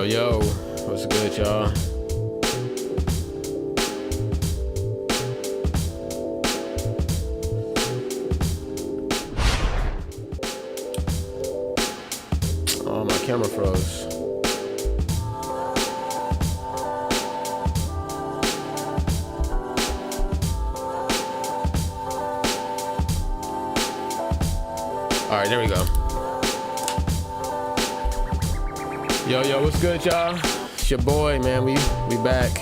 Yo, what's good, y'all? Oh, my camera froze. All right, there we go. Yo, what's good, y'all? It's your boy, man. We back.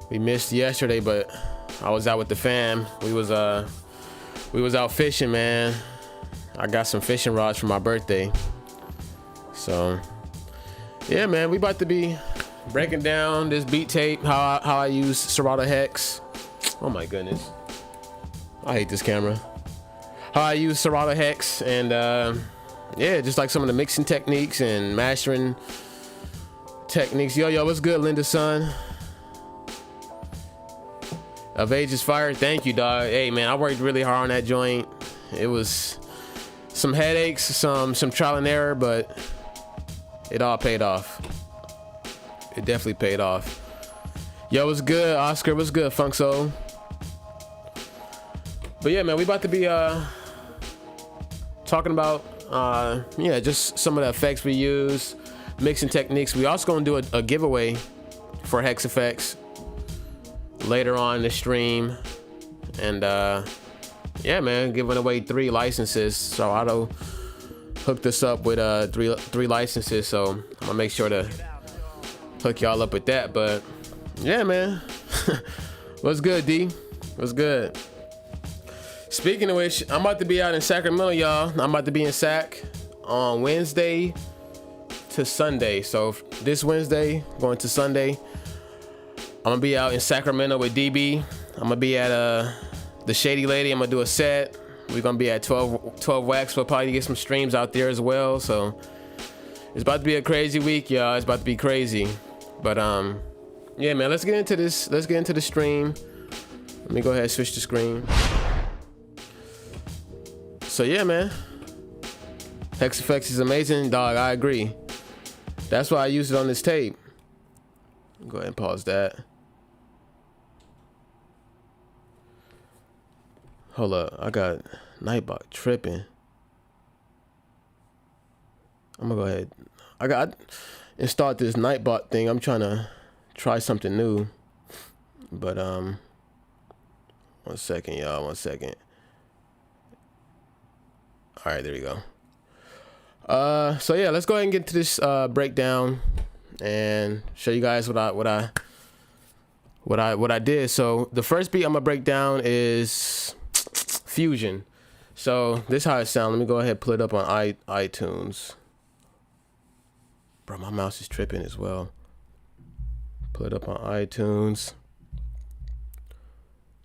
We missed yesterday, but I was out with the fam. We was out fishing, man. I got some fishing rods for my birthday. So, yeah, man, we about to be breaking down this beat tape, how I use Serato Hex. Oh my goodness. I hate this camera. How I use Serato Hex and yeah, just like some of the mixing techniques and mastering techniques. Yo, what's good, Linda son? Of Age is Fire. Thank you, dog. Hey, man, I worked really hard on that joint. It was some headaches, some trial and error, but it all paid off. It definitely paid off. Yo, what's good, Oscar? What's good, Funk Soul? But yeah, man, we about to be talking about yeah, just some of the effects we use, mixing techniques. We also gonna do a giveaway for Hex FX later on in the stream, and yeah, man, giving away 3 licenses. So Otto hooked us up with three licenses, so I'm gonna make sure to hook y'all up with that. But yeah, man, what's good, D? What's good? Speaking of which, I'm about to be out in Sacramento, y'all. I'm about to be in Sac on Wednesday to Sunday. So this Wednesday going to Sunday, I'm gonna be out in Sacramento with DB. I'm gonna be at the Shady Lady. I'm gonna do a set. We're gonna be at 12 Wax. We'll probably get some streams out there as well. So it's about to be a crazy week, y'all. It's about to be crazy. But yeah, man, let's get into this. Let's get into the stream. Let me go ahead and switch the screen. So yeah, man, Hex FX is amazing, dog. I agree. That's why I used it on this tape. Go ahead and pause that. Hold up, I got Nightbot tripping. I'm gonna go ahead. I installed this Nightbot thing. I'm trying to try something new, but 1 second, y'all. 1 second. All right, there we go. So yeah, let's go ahead and get to this breakdown and show you guys what I did. So the first beat I'm gonna break down is Fusion. So this is how it sounds. Let me go ahead and pull it up on iTunes. Bro, my mouse is tripping as well. Pull it up on iTunes.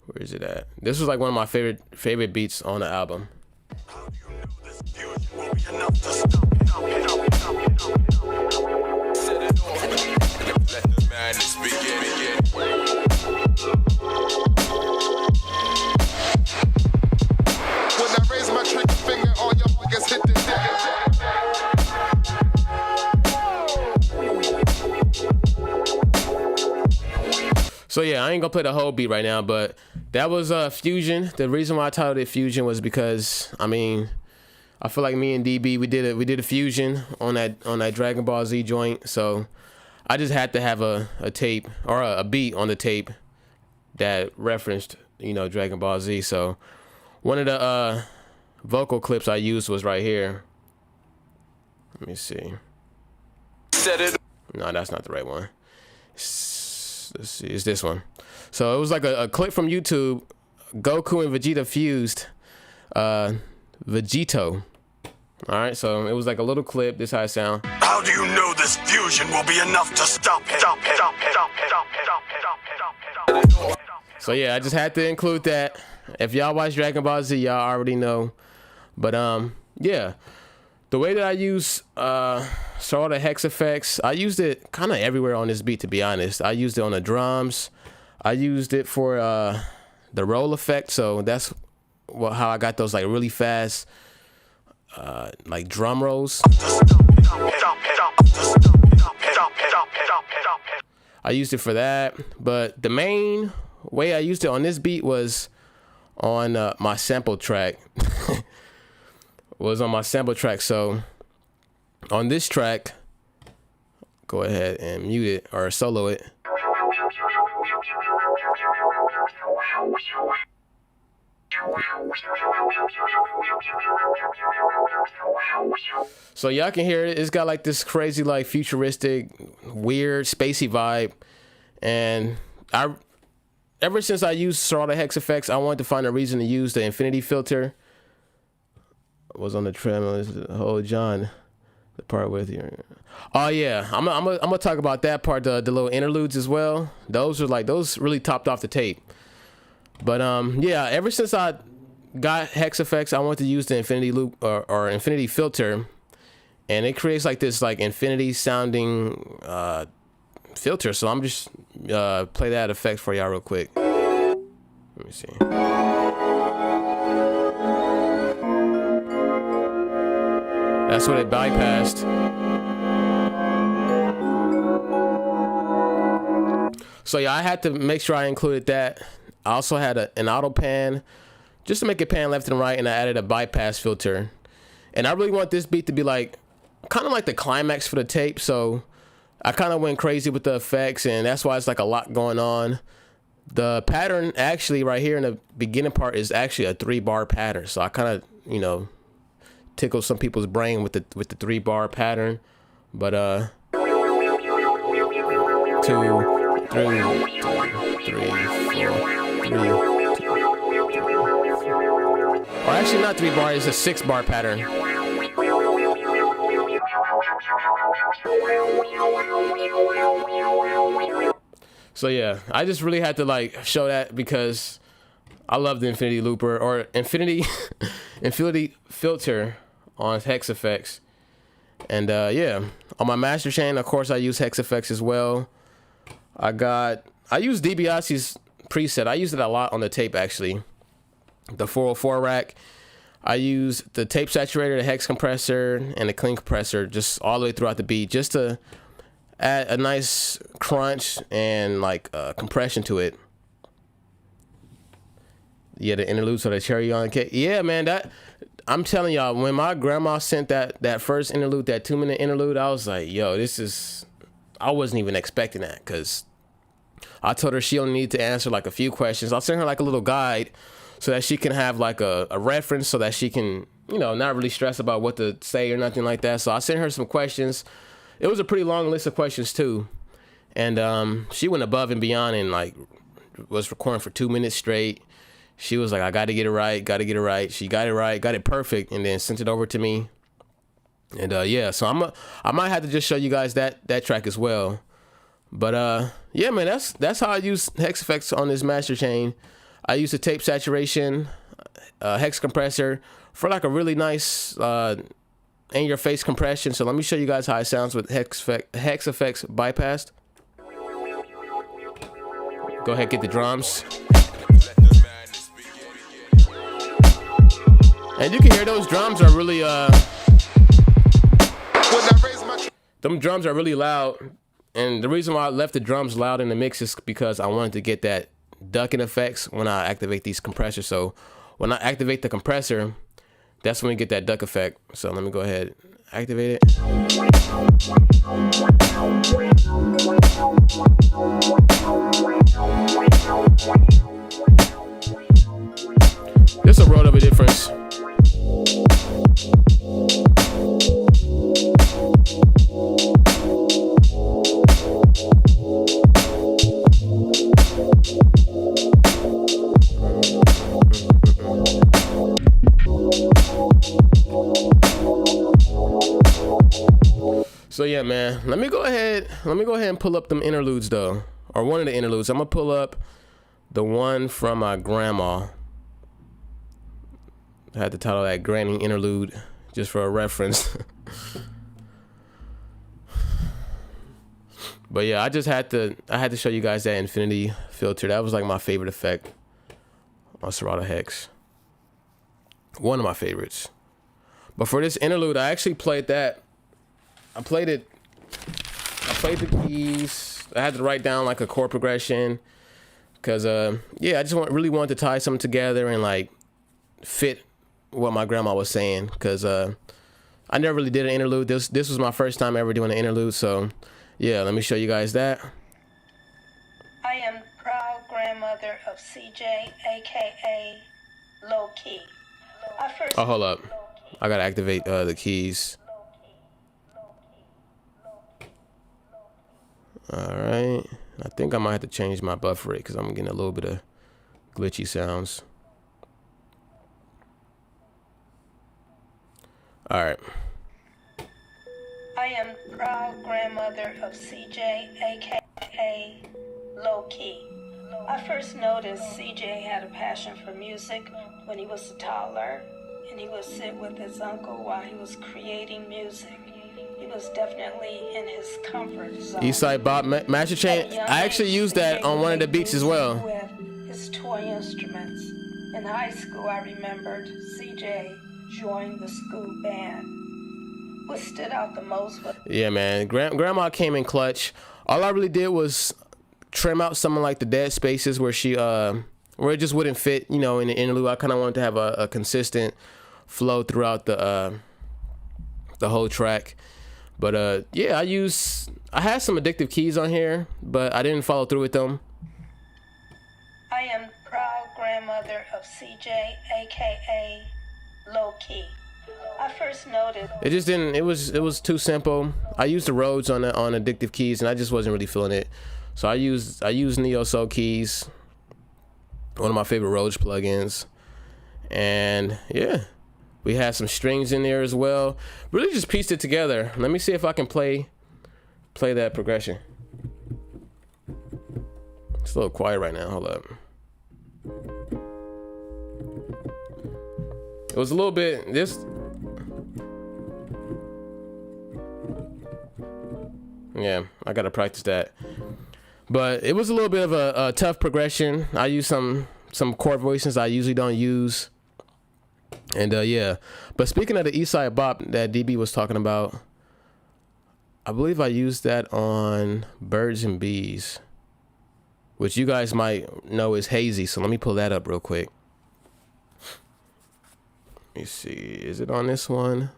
Where is it at? This was like one of my favorite beats on the album. So yeah, I ain't gonna play the whole beat right now, but that was Fusion. The reason why I titled it Fusion was because, I mean, I feel like me and DB, we did a fusion on that Dragon Ball Z joint. So I just had to have a tape or a beat on the tape that referenced, you know, Dragon Ball Z. So one of the vocal clips I used was right here. Let me see. No, that's not the right one. Let's see, it's this one. So it was like a clip from YouTube. Goku and Vegeta fused. Vegito. All right, so it was like a little clip. This is how it sound. How do you know this fusion will be enough to stop him? So yeah, I just had to include that. If y'all watch Dragon Ball Z, y'all already know. But yeah, the way that I use Serato Hex FX, I used it kind of everywhere on this beat, to be honest. I used it on the drums. I used it for the roll effect. So that's how I got those like really fast like drum rolls. I used it for that, but the main way I used it on this beat was on my sample track. So on this track, go ahead and mute it or solo it. So y'all can hear it. It's got like this crazy, like futuristic, weird, spacey vibe. And ever since I used Serato Hex FX, I wanted to find a reason to use the infinity filter. I was on the treadmill. Oh, John, the part with you. Oh yeah, I'm gonna talk about that part, the little interludes as well. Those really topped off the tape. But yeah, ever since I got Hex FX, I wanted to use the infinity loop or infinity filter, and it creates like this like infinity sounding filter. So I'm just play that effect for y'all real quick. Let me see. That's what it bypassed. So yeah, I had to make sure I included that. I also had an auto pan just to make it pan left and right, and I added a bypass filter. And I really want this beat to be like kind of like the climax for the tape, so I kind of went crazy with the effects, and that's why it's like a lot going on. The pattern actually right here in the beginning part is actually a 3-bar pattern, so I kind of, you know, tickled some people's brain with the 3-bar pattern. But 2, 3, 4, 3. Or actually not 3-bar, it's a 6-bar pattern. So yeah, I just really had to like show that because I love the infinity looper or infinity filter on Hex FX. And yeah, on my master chain, of course, I use Hex FX as well. I use Dibiase's preset. I use it a lot on the tape, actually. The 404 rack. I use the tape saturator, the hex compressor, and the clean compressor just all the way throughout the beat, just to add a nice crunch and like compression to it. Yeah, the interludes or the cherry on cake. Yeah, man, that I'm telling y'all, when my grandma sent that first interlude, that 2-minute interlude, I was like, yo, I wasn't even expecting that, because I told her she only needed to answer like a few questions. I'll send her like a little guide so that she can have like a reference, so that she can, you know, not really stress about what to say or nothing like that. So I sent her some questions. It was a pretty long list of questions too. And she went above and beyond and like was recording for 2 minutes straight. She was like, I got to get it right. She got it right, got it perfect, and then sent it over to me. And yeah, so I might have to just show you guys that track as well. But yeah, man, that's how I use Hex FX on this master chain. I use the tape saturation, hex compressor for like a really nice in-your-face compression. So let me show you guys how it sounds with Hex FX bypassed. Go ahead, get the drums. And you can hear those drums are really them drums are really loud. And the reason why I left the drums loud in the mix is because I wanted to get that ducking effects when I activate these compressors. So when I activate the compressor, that's when we get that duck effect. So let me go ahead, activate it. There's a world of a difference. So yeah, man, let me go ahead and pull up them interludes though, or one of the interludes. I'm gonna pull up the one from my grandma. I had to title that Granny Interlude just for a reference. But yeah, I had to show you guys that infinity filter. That was like my favorite effect on Serato Hex. One of my favorites. But for this interlude, I actually played that. I played the keys. I had to write down like a chord progression. Cause yeah, I just really wanted to tie something together and like fit what my grandma was saying. Cause I never really did an interlude. This was my first time ever doing an interlude. So yeah, let me show you guys that. I am proud grandmother of CJ, aka Low Key. Oh, hold up. I gotta activate the keys. All right. I think I might have to change my buffer rate because I'm getting a little bit of glitchy sounds. All right. I am proud grandmother of CJ, aka Low Key. I first noticed CJ had a passion for music when he was a toddler, and he would sit with his uncle while he was creating music. He was definitely in his comfort zone. Eastside Bob Master Chain. I actually used that on one of the beats as well. With his toy instruments. In high school, I remembered CJ joined the school band. What stood out the most was... Yeah, man. Grandma came in clutch. All I really did was trim out some of like the dead spaces where she where it just wouldn't fit, you know, in the interlude. I kind of wanted to have a consistent flow throughout the whole track. But yeah, I had some addictive keys on here, but I didn't follow through with them. I am proud grandmother of CJ, aka Low Key. I first noticed it just didn't. It was too simple. I used the Rhodes on addictive keys, and I just wasn't really feeling it. So I used Neo Soul keys, one of my favorite Rhodes plugins, and yeah. We had some strings in there as well. Really just pieced it together. Let me see if I can play that progression. It's a little quiet right now. Hold up. It was a little bit yeah, I gotta practice that. But it was a little bit of a tough progression. I used some chord voicings I usually don't use. And yeah, but speaking of the Eastside Bop that DB was talking about, I believe I used that on Birds and Bees, which you guys might know is Hazy. So let me pull that up real quick. Let me see, is it on this one?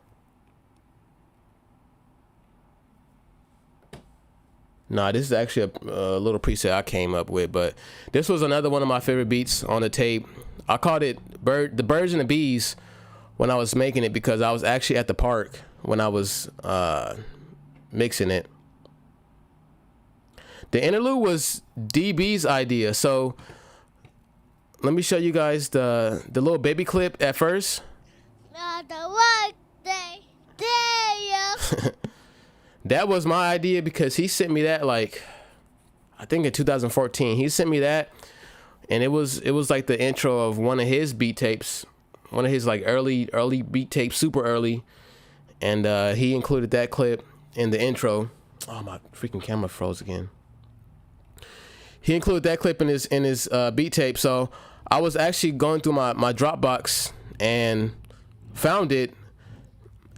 Nah, this is actually a little preset I came up with, but this was another one of my favorite beats on the tape. I called it the Birds and the Bees when I was making it because I was actually at the park when I was mixing it. The interlude was DB's idea, so let me show you guys the little baby clip at first. That was my idea because he sent me that like I think in 2014. He sent me that. And it was like the intro of one of his beat tapes, one of his like early beat tapes, super early, and he included that clip in the intro. Oh, my freaking camera froze again. He included that clip in his beat tape. So I was actually going through my Dropbox and found it,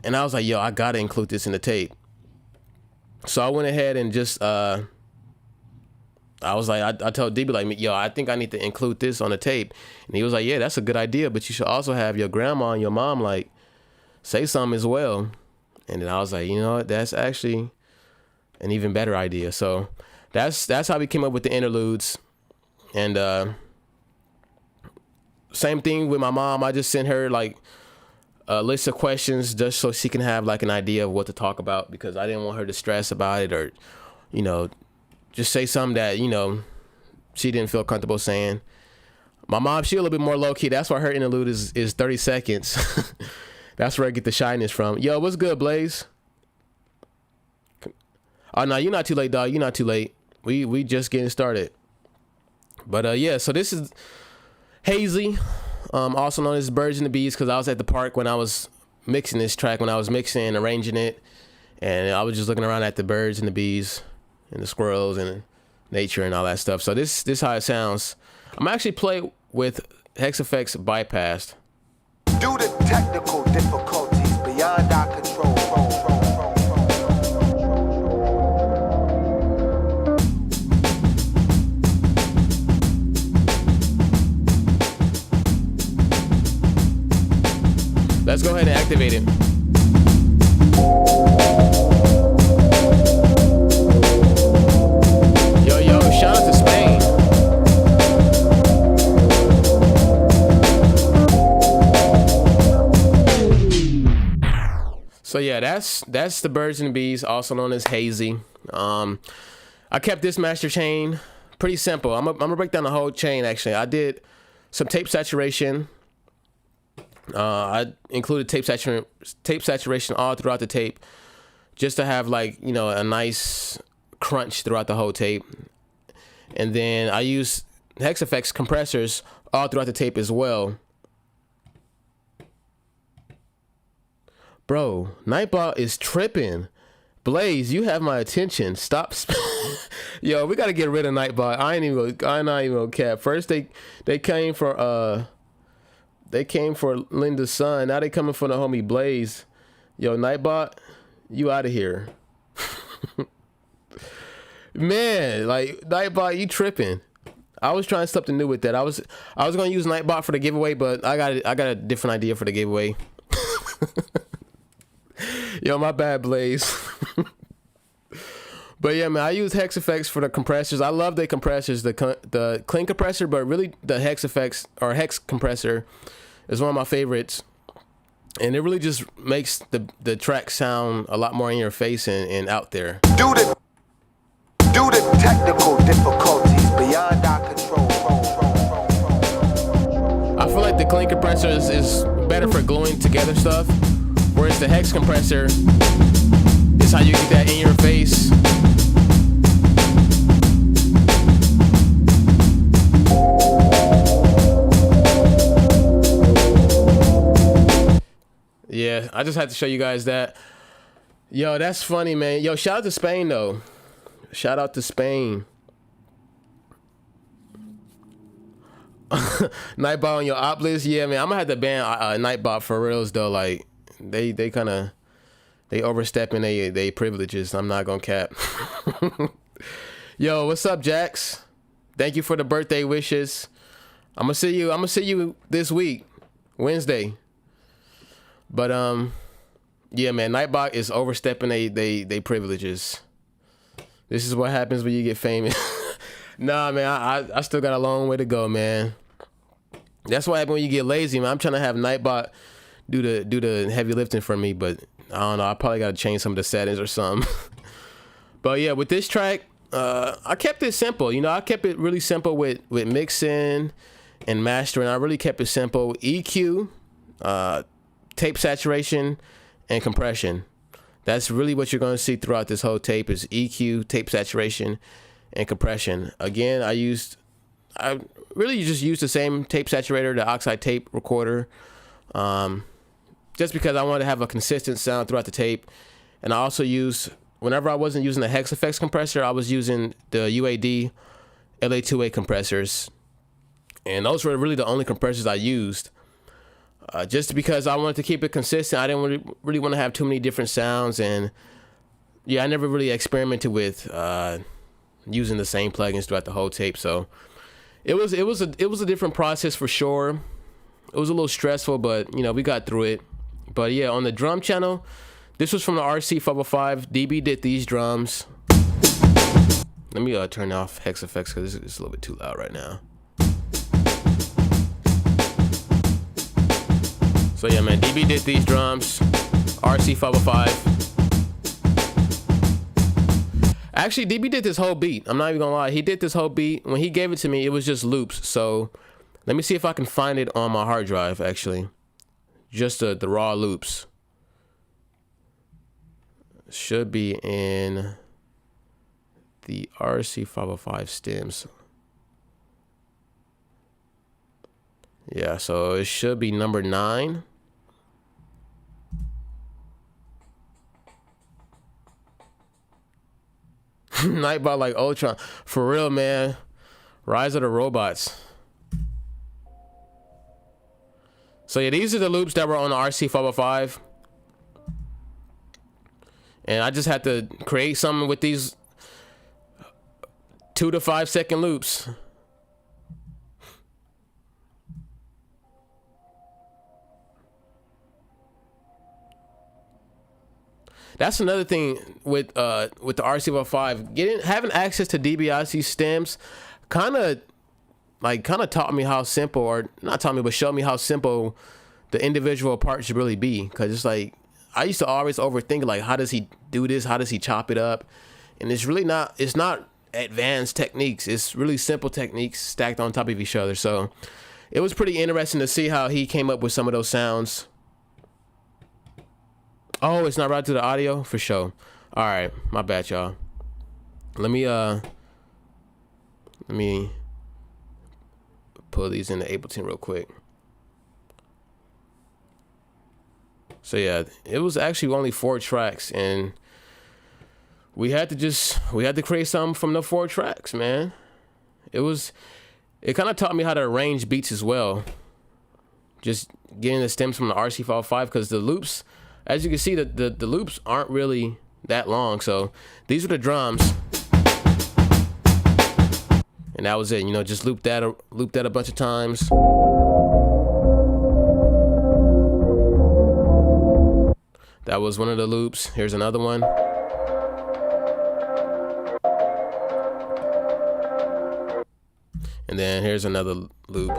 and I was like, yo, I gotta include this in the tape. So I went ahead and just I was like, I told DB like, yo, I think I need to include this on the tape. And he was like, yeah, that's a good idea, but you should also have your grandma and your mom like say something as well. And then I was like, you know what, that's actually an even better idea. So that's how we came up with the interludes. And same thing with my mom. I just sent her like a list of questions just so she can have like an idea of what to talk about, because I didn't want her to stress about it or, you know, just say something that, you know, she didn't feel comfortable saying. My mom, she a little bit more low key. That's why her interlude is 30 seconds. That's where I get the shyness from. Yo, what's good, Blaze? Oh no, you're not too late, dog. You're not too late. We just getting started. But yeah, so this is Hazy, also known as Birds and the Bees, because I was at the park when I was mixing this track, when I was mixing and arranging it, and I was just looking around at the birds and the bees and the squirrels and nature and all that stuff. So this how it sounds. I'm actually play with Hex FX Bypassed. Due to technical difficulties beyond Let's go ahead and activate it. Yo, shout out to Spain. So yeah, that's the Birds and the Bees, also known as Hazy. I kept this master chain pretty simple. I'm gonna break down the whole chain. Actually, I did some tape saturation. I included tape saturation all throughout the tape, just to have, like, you know, a nice crunch throughout the whole tape. And then I used Hex FX compressors all throughout the tape as well. Bro, Nightbot is tripping. Blaze, you have my attention. Stop. Yo, we gotta get rid of Nightbot. I'm not even gonna cap. First they came for Linda's son. Now they coming for the homie Blaze. Yo, Nightbot, you out of here. Man, like, Nightbot, you tripping. I was trying something new with that. I was gonna use Nightbot for the giveaway, but I got a different idea for the giveaway. Yo, my bad, Blaze. But yeah, man, I use Hex FX for the compressors. I love the compressors, the clean compressor, but really the Hex FX or Hex compressor is one of my favorites. And it really just makes the track sound a lot more in your face and out there. Due to technical difficulties beyond our control. I feel like the clean compressor is better for gluing together stuff, whereas the Hex compressor is how you get that in your face. Yeah, I just had to show you guys that. Yo, that's funny, man. Yo, shout out to Spain, though. Shout out to Spain. Nightbot on your op list? Yeah, man, I'm gonna have to ban Nightbot for reals, though. Like, they overstepping they privileges. I'm not gonna cap. Yo, what's up, Jax? Thank you for the birthday wishes. I'm gonna see you this week, Wednesday. But yeah, man, Nightbot is overstepping they privileges. This is what happens when you get famous. Nah, man, I still got a long way to go, man. That's what happens when you get lazy, man. I'm trying to have Nightbot do the heavy lifting for me, but I don't know. I probably got to change some of the settings or something. But yeah, with this track, I kept it simple. You know, I kept it really simple with mixing and mastering. I really kept it simple. EQ, tape saturation, and compression. That's really what you're going to see throughout this whole tape is EQ, tape saturation, and compression. Again, I really just used the same tape saturator, the oxide tape recorder, just because I wanted to have a consistent sound throughout the tape. And I also used, whenever I wasn't using the Hex FX compressor, I was using the UAD LA2A compressors. And those were really the only compressors I used. Just because I wanted to keep it consistent. I didn't really want to have too many different sounds. And yeah, I never really experimented with using the same plugins throughout the whole tape. So it was a different process for sure. It was a little stressful, but you know, we got through it. But yeah, on the drum channel, this was from the RC505. DB did these drums. Let me turn off Hex FX because it's a little bit too loud right now. So yeah, man, DB did these drums. RC505. Actually, DB did this whole beat. I'm not even gonna lie. He did this whole beat. When he gave it to me, it was just loops. So let me see if I can find it on my hard drive, actually. Just the raw loops. Should be in the RC505 stems. Yeah, so it should be number 9. Nightbot like Ultron. For real, man. Rise of the Robots. So yeah, these are the loops that were on the RC505. And I just had to create something with these 2 to 5 second loops. That's another thing with the RC505. Having access to Dibiase stems kind of taught me how simple, or not taught me, but showed me how simple the individual parts should really be. Because it's like, I used to always overthink, like, how does he do this? How does he chop it up? And it's really not, it's not advanced techniques. It's really simple techniques stacked on top of each other. So it was pretty interesting to see how he came up with some of those sounds. Oh, it's not right to the audio? For sure. All right, my bad, y'all. Let me pull these into Ableton real quick. So yeah, it was actually only 4 tracks, and we had to create something from the 4 tracks, man. It kind of taught me how to arrange beats as well. Just getting the stems from the RC505, because the loops, as you can see, the loops aren't really that long. So these are the drums, and that was it. You know, just loop that a bunch of times. That was one of the loops. Here's another one. And then here's another loop.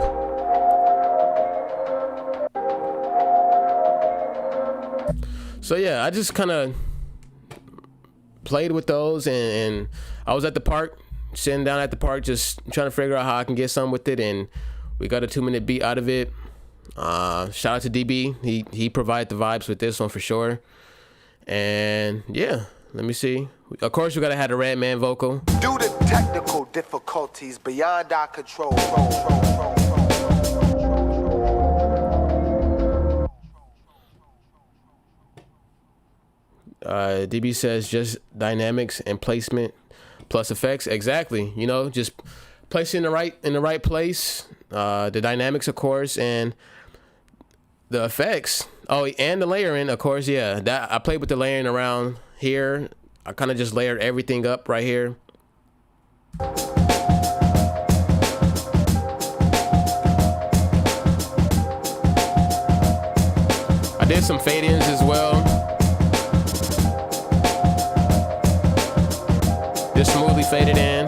So yeah, I just kind of played with those, and I was at the park, sitting down at the park, just trying to figure out how I can get something with it, and we got a 2-minute beat out of it. Shout out to DB. He provided the vibes with this one for sure. And yeah, let me see. Of course, we gotta have the Redman vocal. Due to technical difficulties beyond our control. DB says just dynamics and placement plus effects. Exactly. You know, just placing in the right place. The dynamics, of course, and the effects. Oh, and the layering, of course. Yeah, that I played with the layering around here. I kind of just layered everything up right here. I did some fade-ins as well. Just smoothly faded in.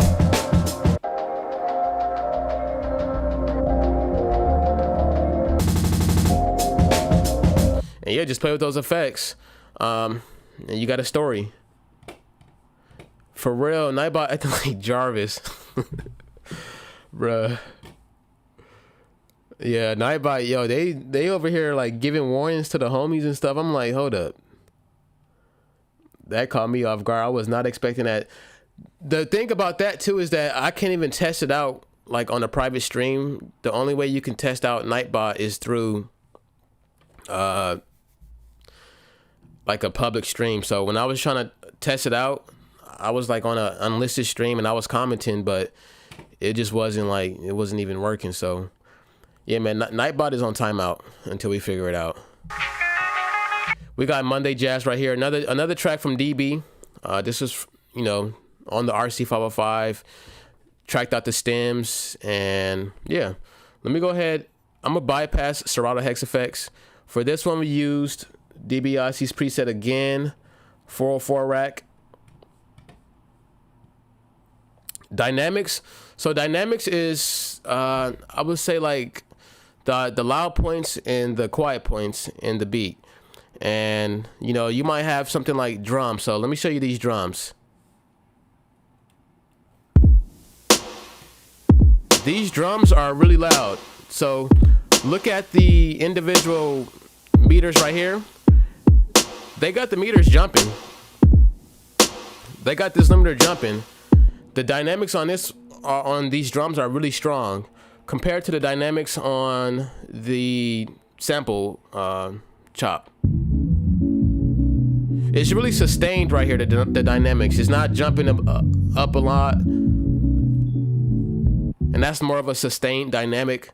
And yeah, just play with those effects. And you got a story. For real, Nightbot acting like Jarvis. Bruh. Yeah, Nightbot, yo, they over here like giving warnings to the homies and stuff. I'm like, hold up. That caught me off guard. I was not expecting that. The thing about that too is that I can't even test it out like on a private stream. The only way you can test out Nightbot is through like a public stream. So when I was trying to test it out, I was like on an unlisted stream and I was commenting, but it just wasn't like, it wasn't even working. So yeah, man, Nightbot is on timeout until we figure it out. We got Monday Jazz right here. Another track from DB. This is, you know, on the RC505. Tracked out the stems, and yeah. Let me go ahead. I'm gonna bypass Serato Hex FX. For this one, we used Dibiase's preset again, 404 rack. Dynamics. So dynamics is, I would say like the loud points and the quiet points in the beat. And, you know, you might have something like drums. So let me show you these drums. These drums are really loud. So look at the individual meters right here. They got the meters jumping. They got this limiter jumping. The dynamics on these drums are really strong compared to the dynamics on the sample chop. It's really sustained right here, the dynamics. It's not jumping up a lot. And that's more of a sustained dynamic.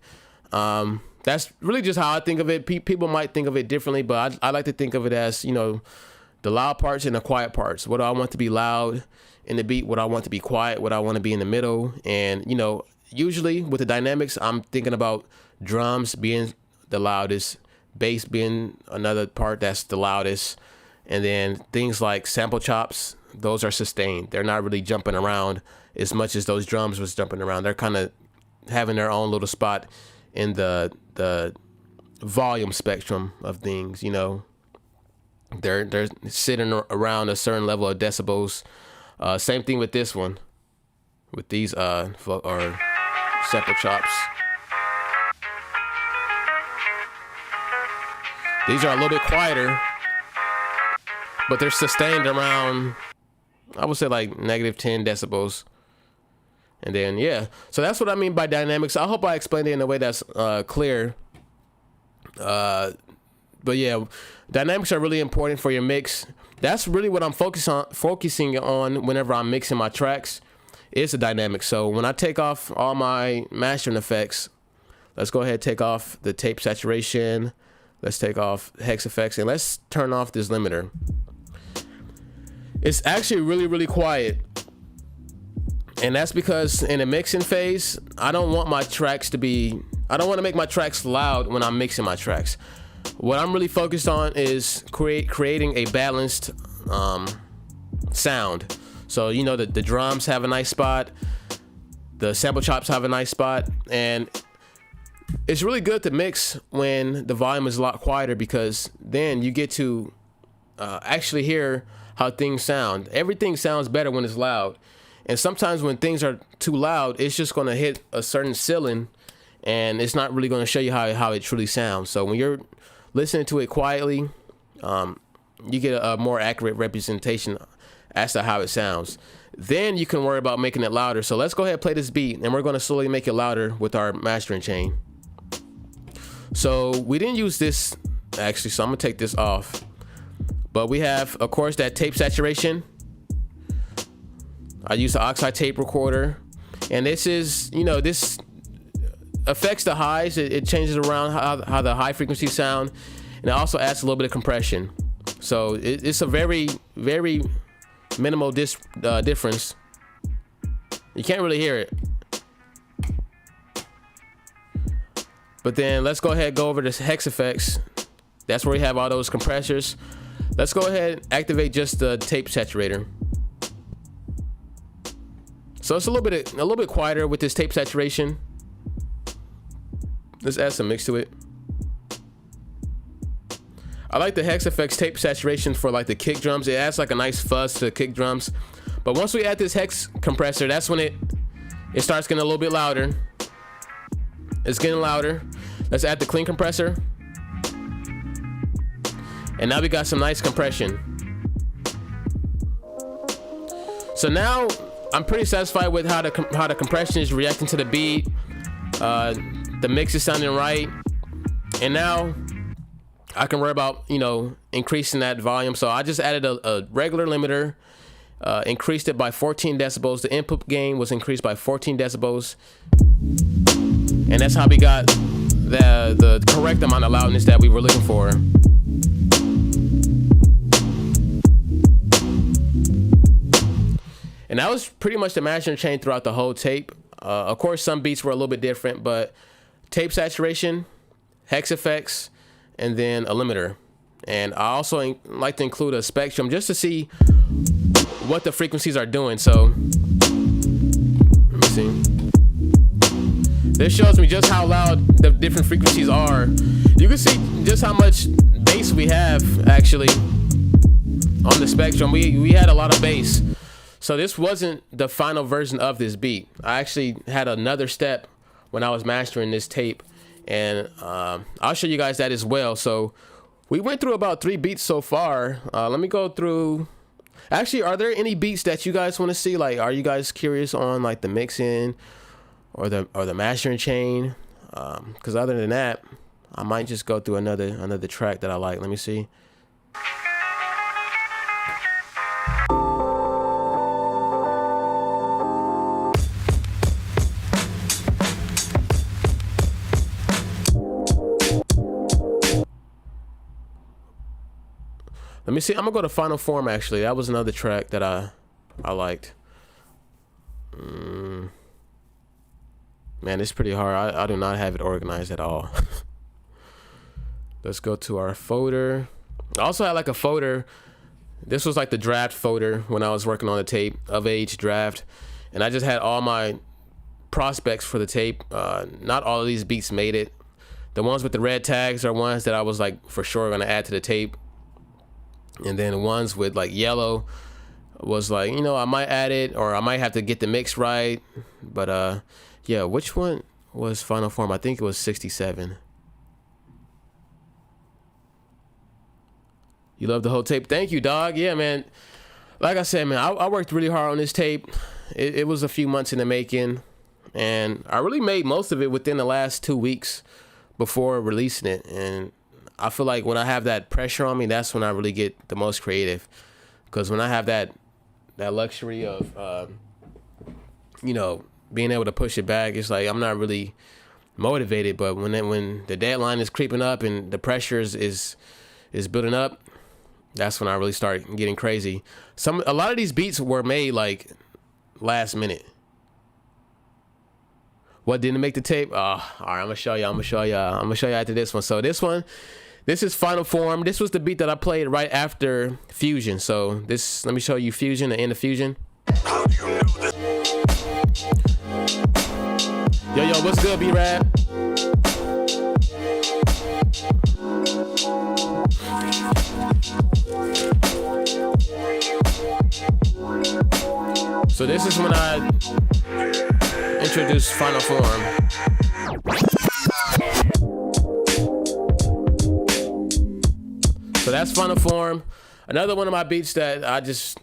That's really just how I think of it. People might think of it differently, but I like to think of it as, you know, the loud parts and the quiet parts. What do I want to be loud in the beat? What I want to be quiet? What I want to be in the middle? And, you know, usually with the dynamics, I'm thinking about drums being the loudest, bass being another part that's the loudest, And then things like sample chops, those are sustained. They're not really jumping around as much as those drums was jumping around. They're kind of having their own little spot in the volume spectrum of things, you know. They're sitting around a certain level of decibels. Same thing with this one, with these or sample chops. These are a little bit quieter, but they're sustained around, I would say, like -10 decibels. And then, yeah, so that's what I mean by dynamics. I hope I explained it in a way that's clear. But yeah, dynamics are really important for your mix. That's really what I'm focusing on whenever I'm mixing my tracks, is the dynamics. So when I take off all my mastering effects, let's go ahead and take off the tape saturation. Let's take off Hex FX, and let's turn off this limiter. It's actually really, really quiet. And that's because in the mixing phase, I don't want my tracks to be, I don't want to make my tracks loud when I'm mixing my tracks. What I'm really focused on is creating a balanced sound. So, you know, the drums have a nice spot, the sample chops have a nice spot, and it's really good to mix when the volume is a lot quieter, because then you get to actually hear how things sound. Everything sounds better when it's loud. And sometimes when things are too loud, it's just going to hit a certain ceiling, and it's not really going to show you how it truly sounds. So when you're listening to it quietly, you get a more accurate representation as to how it sounds. Then you can worry about making it louder. So let's go ahead and play this beat, and we're going to slowly make it louder with our mastering chain. So we didn't use this, actually, so I'm going to take this off. But we have, of course, that tape saturation. I use the oxide tape recorder, and this is, you know, this affects the highs. It changes around how the high frequencies sound, and it also adds a little bit of compression. So it's a very, very minimal difference. You can't really hear it. But then let's go ahead and go over to Hex FX. That's where we have all those compressors. Let's go ahead and activate just the tape saturator. So it's a little bit quieter with this tape saturation. Let's add some mix to it. I like the Hex FX tape saturation for like the kick drums. It adds like a nice fuzz to the kick drums. But once we add this Hex compressor, that's when it starts getting a little bit louder. It's getting louder. Let's add the clean compressor. And now we got some nice compression. So now I'm pretty satisfied with how the compression is reacting to the beat. The mix is sounding right. And now I can worry about, you know, increasing that volume. So I just added a regular limiter, increased it by 14 decibels. The input gain was increased by 14 decibels. And that's how we got the correct amount of loudness that we were looking for. And that was pretty much the mastering chain throughout the whole tape. Of course, some beats were a little bit different, but tape saturation, Hex FX, and then a limiter. And I also like to include a spectrum just to see what the frequencies are doing. So, let me see. This shows me just how loud the different frequencies are. You can see just how much bass we have, actually, on the spectrum. We had a lot of bass. So this wasn't the final version of this beat. I actually had another step when I was mastering this tape, and I'll show you guys that as well. So we went through about 3 beats so far. Let me go through. Actually, are there any beats that you guys want to see? Like, are you guys curious on like the mixing or the mastering chain? Because other than that, I might just go through another track that I like. Let me see. Let me see. I'm gonna go to Final Form. Actually, that was another track that I liked. Man, it's pretty hard. I do not have it organized at all. Let's go to our folder. I also had like a folder This was like the draft folder when I was working on the tape, of age draft, and I just had all my prospects for the tape. Not all of these beats made it. The ones with the red tags are ones that I was like for sure gonna add to the tape, and then the ones with like yellow was like, you know, I might add it or I might have to get the mix right. But yeah, which one was Final Form? I think it was 67. You love the whole tape? Thank you, dog. Yeah, man. Like I said, man, I worked really hard on this tape. It was a few months in the making, and I really made most of it within the last 2 weeks before releasing it. And I feel like when I have that pressure on me, that's when I really get the most creative. Because when I have that luxury of, you know, being able to push it back, it's like I'm not really motivated. But when the deadline is creeping up and the pressure is building up, that's when I really start getting crazy. A lot of these beats were made like last minute. What didn't make the tape? Oh, all right, I'm gonna show you after this one. So this is Final Form. This was the beat that I played right after Fusion. So let me show you Fusion, the end of Fusion. How do you know this? Yo, what's good, B-Rap? So this is when I introduced Final Form. So that's Final Form. Another one of my beats that I just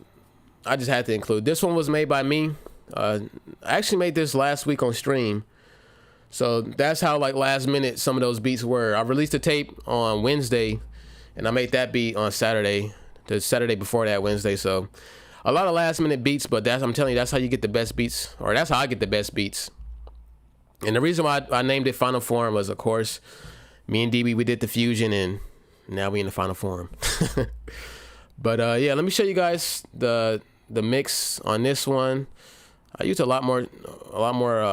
had to include. This one was made by me. I actually made this last week on stream. So that's how like last minute some of those beats were. I released a tape on Wednesday, and I made that beat on Saturday, the Saturday before that, Wednesday. So a lot of last minute beats, but I'm telling you, that's how you get the best beats, or that's how I get the best beats. And the reason why I named it Final Form was, of course, me and DB, we did the Fusion, and now we in the Final Form. But yeah, let me show you guys the mix on this one. I used a lot more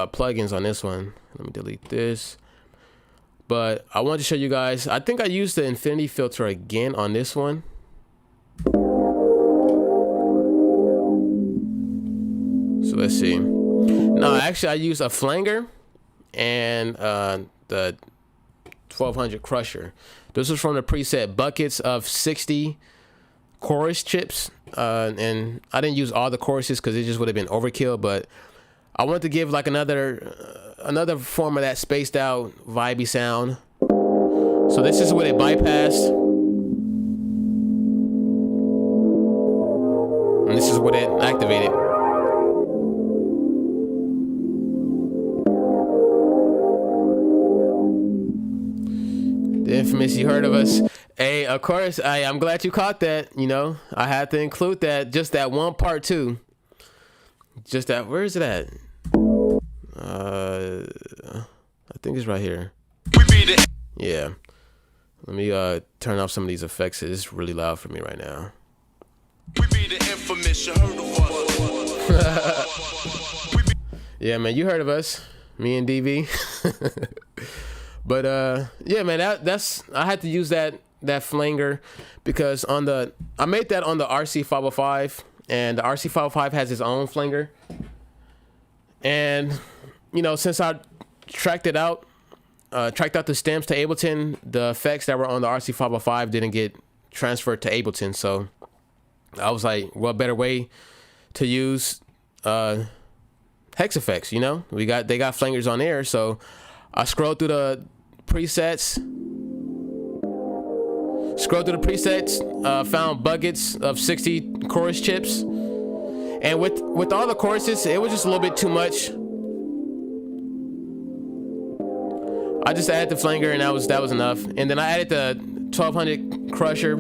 plugins on this one. Let me delete this. But I wanted to show you guys. I think I used the infinity filter again on this one. So let's see. No, actually I used a flanger and the 1200 crusher. This was from the preset buckets of 60 chorus chips, and I didn't use all the choruses because it just would have been overkill, but I wanted to give like another form of that spaced out vibey sound. So this is what it bypassed, and this is what it activated. The infamous You Heard of Us. Hey, of course, I'm glad you caught that. You know, I had to include that, just that one part too. Just that, where is it at? I think it's right here. Yeah. Let me turn off some of these effects. It's really loud for me right now. We be the infamous, you heard of us. Yeah, man, you heard of us. Me and DV. But yeah, man, that's I had to use that flanger because I made that on the RC505, and the RC505 has its own flanger. And you know, since I tracked out the stems to Ableton, the effects that were on the RC505 didn't get transferred to Ableton. So I was like, what better way to use Hex FX? You know, they got flangers on there, so I scrolled through the presets. Found buckets of 60 chorus chips, and with all the choruses, it was just a little bit too much. I just added the flanger, and that was enough. And then I added the 1200 crusher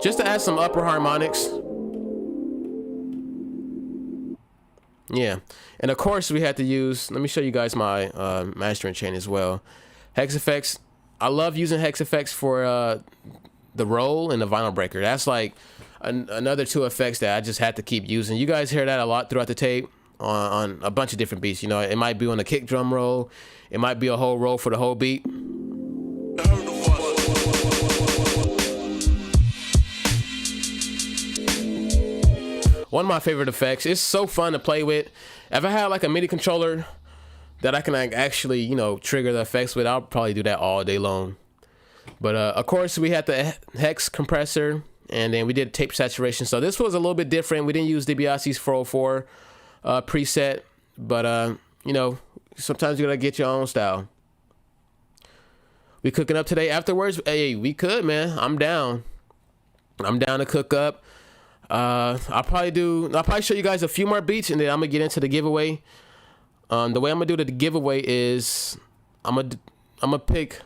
just to add some upper harmonics. Yeah, and of course we had to use. Let me show you guys my mastering chain as well. Hex FX. I love using Hex FX for the roll and the vinyl breaker. That's like another two effects that I just had to keep using. You guys hear that a lot throughout the tape on a bunch of different beats. You know, it might be on the kick drum roll. It might be a whole roll for the whole beat. one of my favorite effects. It's so fun to play with. If I had like a MIDI controller that I can like actually, you know, trigger the effects with, I'll probably do that all day long. But of course, we had the Hex compressor, and then we did tape saturation. So this was a little bit different. We didn't use Dibiase's 404 preset, but you know, sometimes you gotta get your own style. We cooking up today afterwards? Hey, we could, man. I'm down to cook up. I'll probably show you guys a few more beats, and then I'm gonna get into the giveaway. The way I'm gonna do the giveaway is I'm gonna pick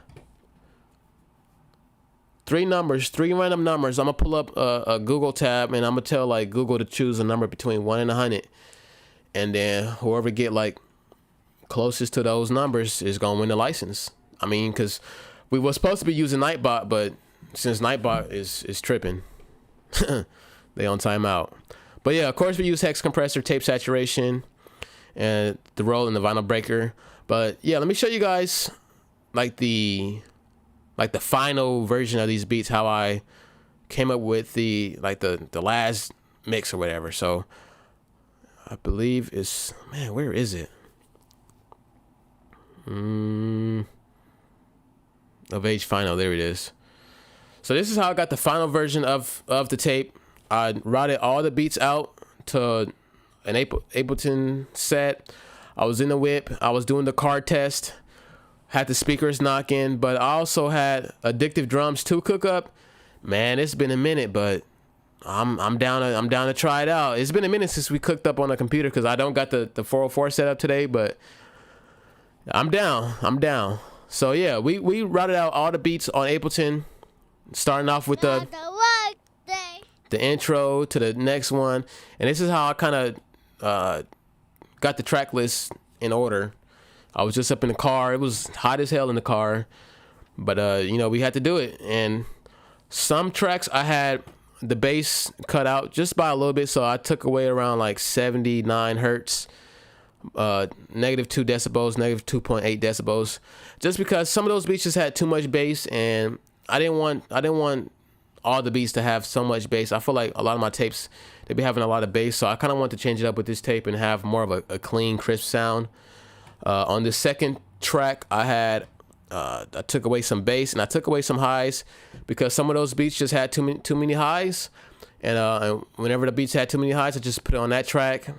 three random numbers. I'm gonna pull up a Google tab, and I'm gonna tell like Google to choose a number between 1 and 100, and then whoever get like closest to those numbers is gonna win the license. I mean, because we were supposed to be using Nightbot, but since Nightbot is tripping, they on timeout. But yeah, of course we use Hex compressor, tape saturation, and the roll and the vinyl breaker. But yeah, let me show you guys like the final version of these beats, how I came up with the last mix or whatever. So I believe it's, man, where is it? Of Age Final, there it is. So this is how I got the final version of the tape. I routed all the beats out to an Ableton set. I was in the whip. I was doing the card test. Had the speakers knocking, but I also had Addictive Drums to cook up. Man, it's been a minute, but I'm down to try it out. It's been a minute since we cooked up on a computer because I don't got the 404 set up today, but I'm down. So yeah, we routed out all the beats on Ableton, starting off with the intro to the next one, and this is how I kind of got the track list in order. I was just up in the car. It was hot as hell in the car, but you know, we had to do it. And some tracks I had the bass cut out just by a little bit, so I took away around like 79 hertz. -2 decibels, -2.8 decibels, just because some of those beats just had too much bass, and I didn't want all the beats to have so much bass. I feel like a lot of my tapes, they be having a lot of bass, so I kind of want to change it up with this tape and have more of a clean, crisp sound. On the second track, I took away some bass and I took away some highs because some of those beats just had too many highs, and whenever the beats had too many highs, I just put it on that track.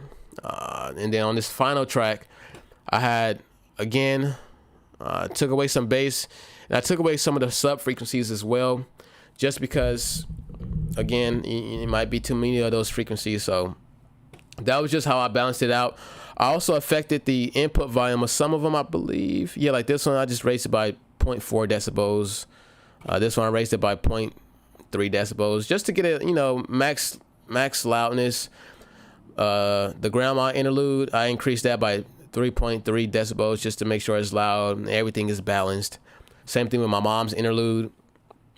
And then on this final track, I had, again, took away some bass, and I took away some of the sub frequencies as well, just because, again, it might be too many of those frequencies. So that was just how I balanced it out. I also affected the input volume of some of them, I believe. Yeah, like this one, I just raised it by 0.4 decibels. This one, I raised it by 0.3 decibels, just to get it, you know, max loudness. The Grandma Interlude, I increased that by 3.3 decibels just to make sure it's loud and everything is balanced. Same thing with my mom's Interlude.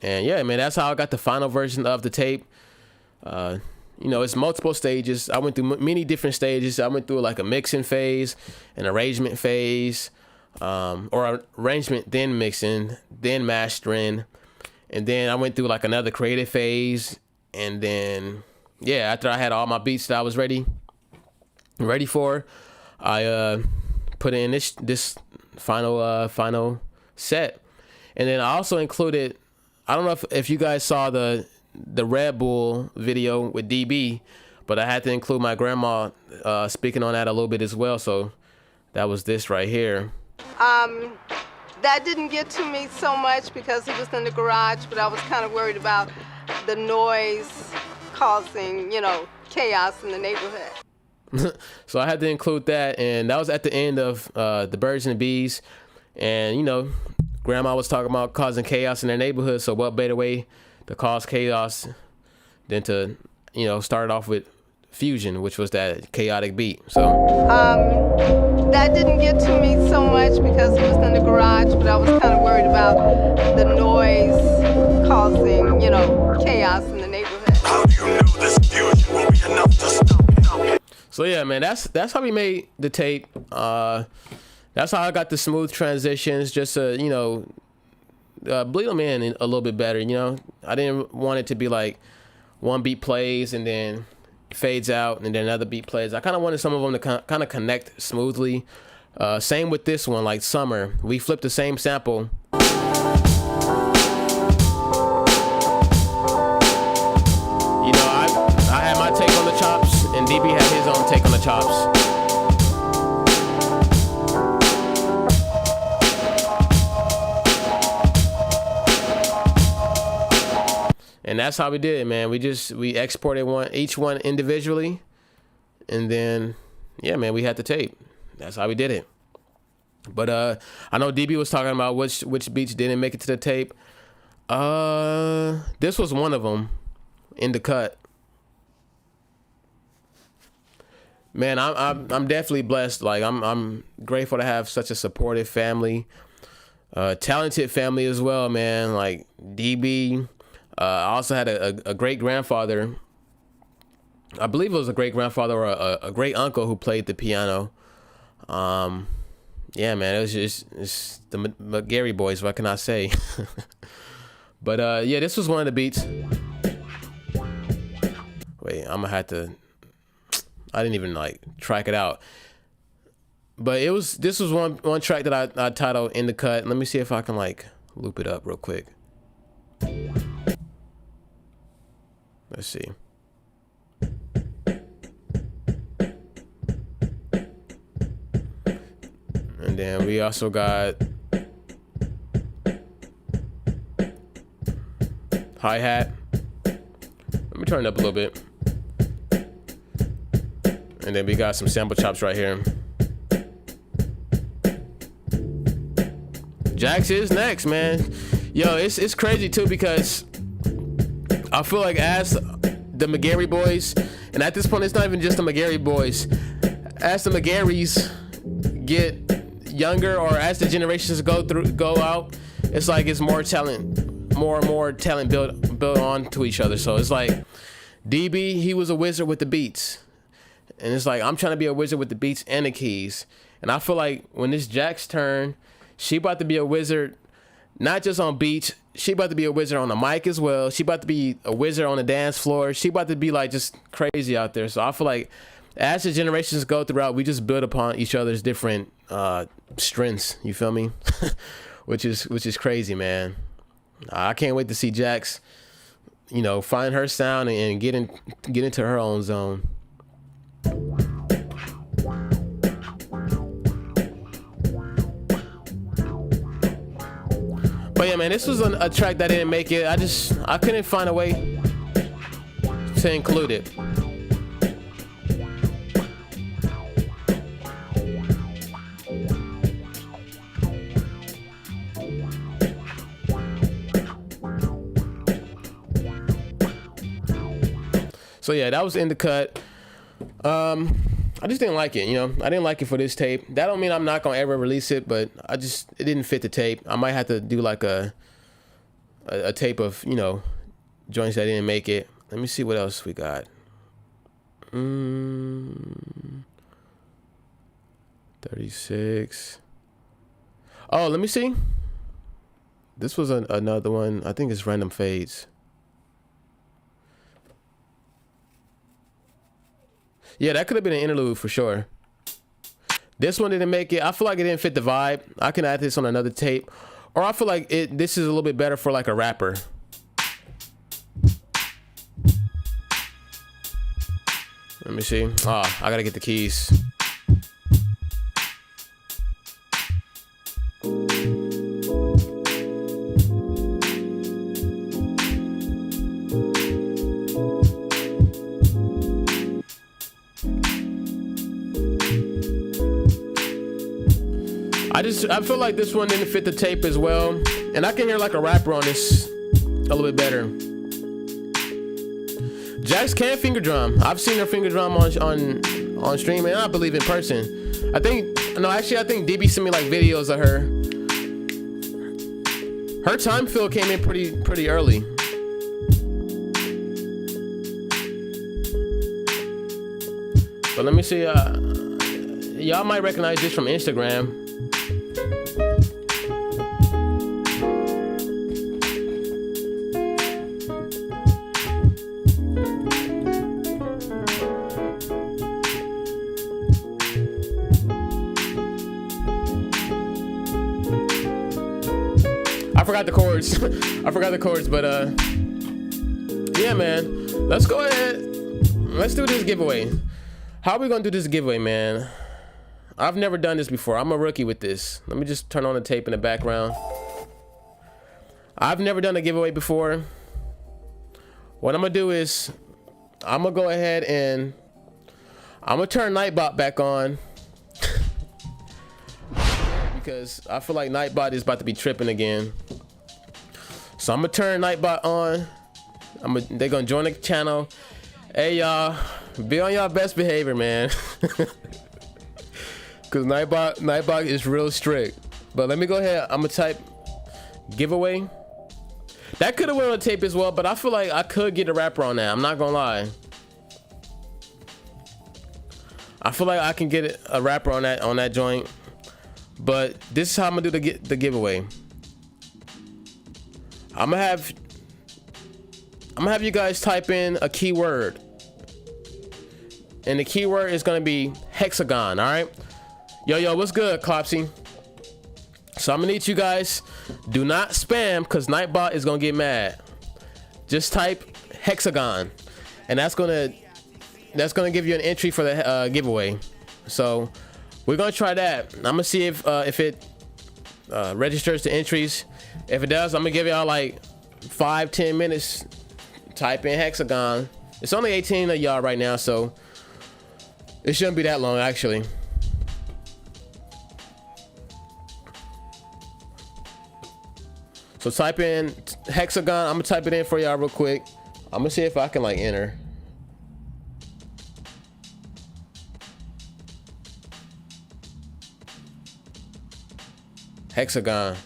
And yeah, man, that's how I got the final version of the tape. You know, it's multiple stages. I went through many different stages. I went through like a mixing phase, an arrangement phase, or arrangement, then mixing, then mastering. And then I went through like another creative phase. And then, yeah, after I had all my beats that I was ready for, I put in this final set. And then I also included, I don't know if you guys saw the Red Bull video with DB, but I had to include my grandma speaking on that a little bit as well. So that was this right here. That didn't get to me so much because it was in the garage, but I was kind of worried about the noise causing, you know, chaos in the neighborhood. So I had to include that, and that was at the end of the Birds and the Bees. And, you know, Grandma was talking about causing chaos in their neighborhood, so what better way to cause chaos than to, you know, start off with Fusion, which was that chaotic beat. So that didn't get to me so much because it was in the garage, but I was kind of worried about the noise causing, you know, chaos in the neighborhood. How do you know this fusion will be enough to stop it? So yeah, man, that's how we made the tape. That's how I got the smooth transitions, just to, you know, bleed them in a little bit better. You know, I didn't want it to be like one beat plays and then fades out, and then another beat plays. I kind of wanted some of them to kind of connect smoothly. Same with this one, like Summer. We flipped the same sample. You know, I had my take on the chops, and DB had his own take on the chops. And that's how we did it, man. We exported each one individually, and then yeah, man, we had the tape. That's how we did it. But I know DB was talking about which beats didn't make it to the tape. This was one of them in the cut. Man, I'm definitely blessed. Like I'm grateful to have such a supportive family, talented family as well, man. Like DB. I also had a great grandfather. I believe it was a great grandfather or a great uncle who played the piano. Yeah, man, it's the McGarry boys. What can I say? But yeah, this was one of the beats. Wait, I'm gonna have to. I didn't even like track it out. But this was one track that I titled In the Cut. Let me see if I can like loop it up real quick. Let's see. And then we also got hi-hat. Let me turn it up a little bit. And then we got some sample chops right here. Jax is next, man. Yo, it's crazy too because I feel like as the McGarry boys, and at this point it's not even just the McGarry boys, as the McGarrys get younger or as the generations go out, it's like it's more and more talent built on to each other. So it's like DB, he was a wizard with the beats, and it's like I'm trying to be a wizard with the beats and the keys. And I feel like when it's Jack's turn, she about to be a wizard not just on beats, she about to be a wizard on the mic as well. She about to be a wizard on the dance floor. She about to be like just crazy out there. So I feel like as the generations go throughout, we just build upon each other's different strengths. You feel me? which is crazy, man. I can't wait to see Jax, you know, find her sound and get into her own zone. But yeah, man, this was a track that didn't make it. I couldn't find a way to include it. So yeah, that was In the Cut. I just didn't like it, you know. I didn't like it for this tape. That don't mean I'm not gonna ever release it, but it didn't fit the tape. I might have to do like a tape of, you know, joints that didn't make it. Let me see what else we got. 36. Oh, let me see. This was another one. I think it's Random Fades. Yeah, that could have been an interlude for sure. This one didn't make it. I feel like it didn't fit the vibe. I can add this on another tape. Or I feel like this is a little bit better for like a rapper. Let me see. Oh, I gotta get the keys. I feel like this one didn't fit the tape as well, and I can hear like a rapper on this a little bit better. Jax can finger drum. I've seen her finger drum on stream, and I believe in person. I think DB sent me like videos of her. Her time fill came in pretty early. But let me see. Y'all might recognize this from Instagram. forgot the chords. I forgot the chords, but yeah, man. Let's go ahead. Let's do this giveaway. How are we gonna do this giveaway, man? I've never done this before. I'm a rookie with this. Let me just turn on the tape in the background. I've never done a giveaway before. What I'm gonna do is I'm gonna go ahead and I'm gonna turn Nightbot back on because I feel like Nightbot is about to be tripping again. So I'm gonna turn Nightbot on. They're gonna join the channel. Hey y'all, be on y'all best behavior, man. Cause Nightbot is real strict. But let me go ahead. I'm gonna type giveaway. That could have went on tape as well, but I feel like I could get a rapper on that. I'm not gonna lie. I feel like I can get a rapper on that joint. But this is how I'm gonna do the giveaway. I'm gonna have you guys type in a keyword, and the keyword is gonna be hexagon. All right. Yo, what's good, Clopsy? So I'm gonna need you guys, do not spam, because Nightbot is gonna get mad. Just type hexagon, and that's gonna give you an entry for the giveaway. So we're gonna try that. I'm gonna see if it registers the entries. If it does, I'm gonna give y'all like 5-10 minutes. Type in hexagon. It's only 18 of y'all right now, so it shouldn't be that long actually. So type in hexagon. I'm gonna type it in for y'all real quick. I'm gonna see if I can like enter. Hexagon.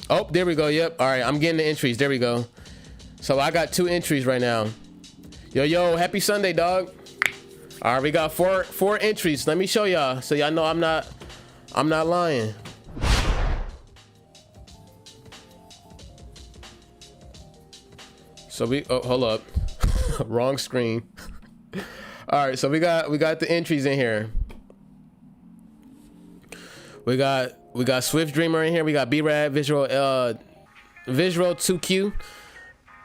Oh, there we go. Yep. All right, I'm getting the entries. There we go. So I got 2 entries right now. Yo, happy Sunday, dog. All right, we got four entries. Let me show y'all so y'all know I'm not lying. So hold up. Wrong screen. All right, so we got the entries in here. We got Swift Dreamer in here. We got B-Rad, Visual 2Q,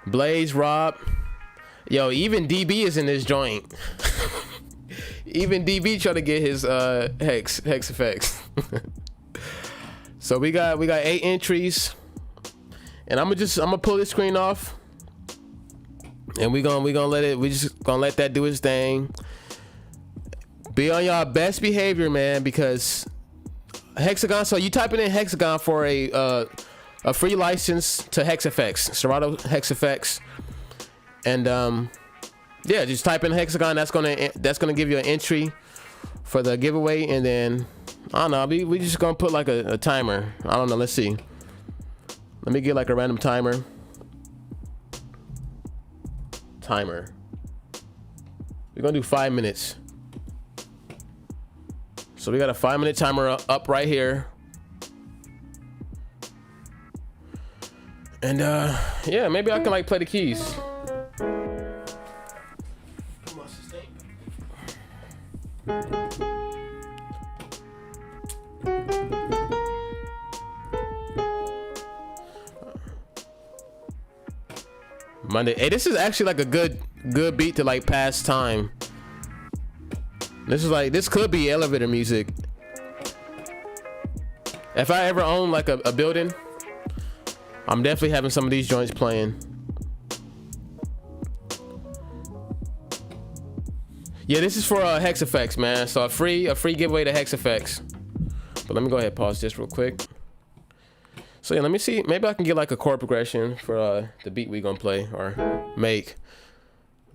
Blaze, Rob. Yo, even DB is in this joint. Even DB trying to get his Hex FX. So we got 8 entries, and I'm gonna pull this screen off. And we just gonna let that do its thing. Be on y'all best behavior, man, because hexagon. So you typing in hexagon for a free license to Hex FX, Serato Hex FX, and yeah, just type in hexagon. That's gonna give you an entry for the giveaway, and then I don't know. We just gonna put like a timer. I don't know. Let's see. Let me get like a random timer. We're gonna do 5 minutes. So we got a 5-minute timer up right here. And yeah, maybe I can like play the keys. Monday. Hey, this is actually like a good beat to like pass time. This could be elevator music. If I ever own like a building, I'm definitely having some of these joints playing. Yeah, this is for Hex FX, man. So a free giveaway to Hex FX. But let me go ahead and pause this real quick. So yeah, let me see. Maybe I can get like a chord progression for the beat we gonna play or make.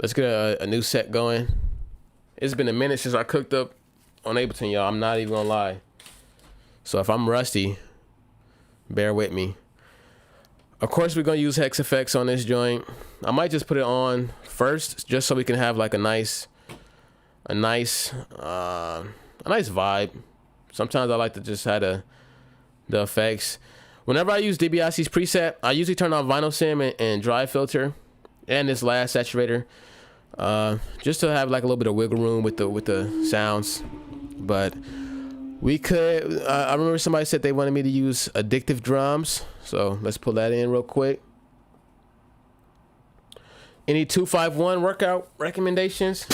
Let's get a new set going. It's been a minute since I cooked up on Ableton, y'all. I'm not even gonna lie. So if I'm rusty, bear with me. Of course, we're gonna use Hex FX on this joint. I might just put it on first, just so we can have like a nice vibe. Sometimes I like to just have the effects. Whenever I use Dibiase's preset, I usually turn on Vinyl Sim and Dry Filter and this last saturator, just to have like a little bit of wiggle room with the sounds. But We could, I remember somebody said they wanted me to use addictive drums. So let's pull that in real quick. Any 251 workout recommendations?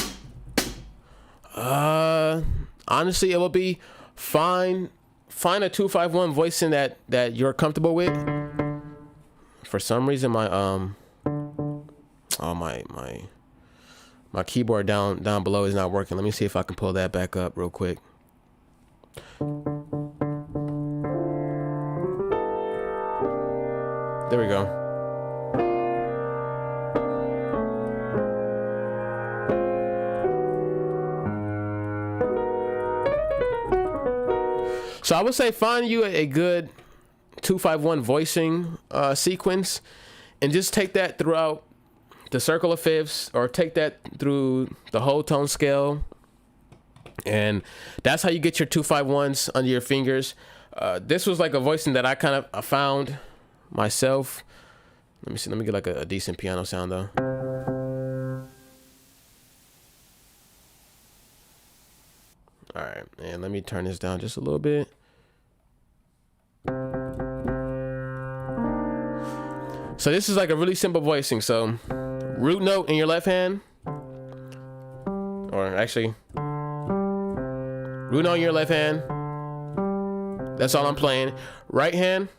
Honestly, it will be fine. Find a 251 voicing that you're comfortable with. For some reason, my my keyboard down below is not working. Let me see if I can pull that back up real quick. There we go. So I would say find you a good 251 voicing sequence, and just take that throughout the circle of fifths, or take that through the whole tone scale, and that's how you get your 251s under your fingers. This was like a voicing that I found myself. Let me see. Let me get like a decent piano sound though. All right, and let me turn this down just a little bit. So this is like a really simple voicing. So root note in your left hand, or actually root note in your left hand. That's all I'm playing. Right hand.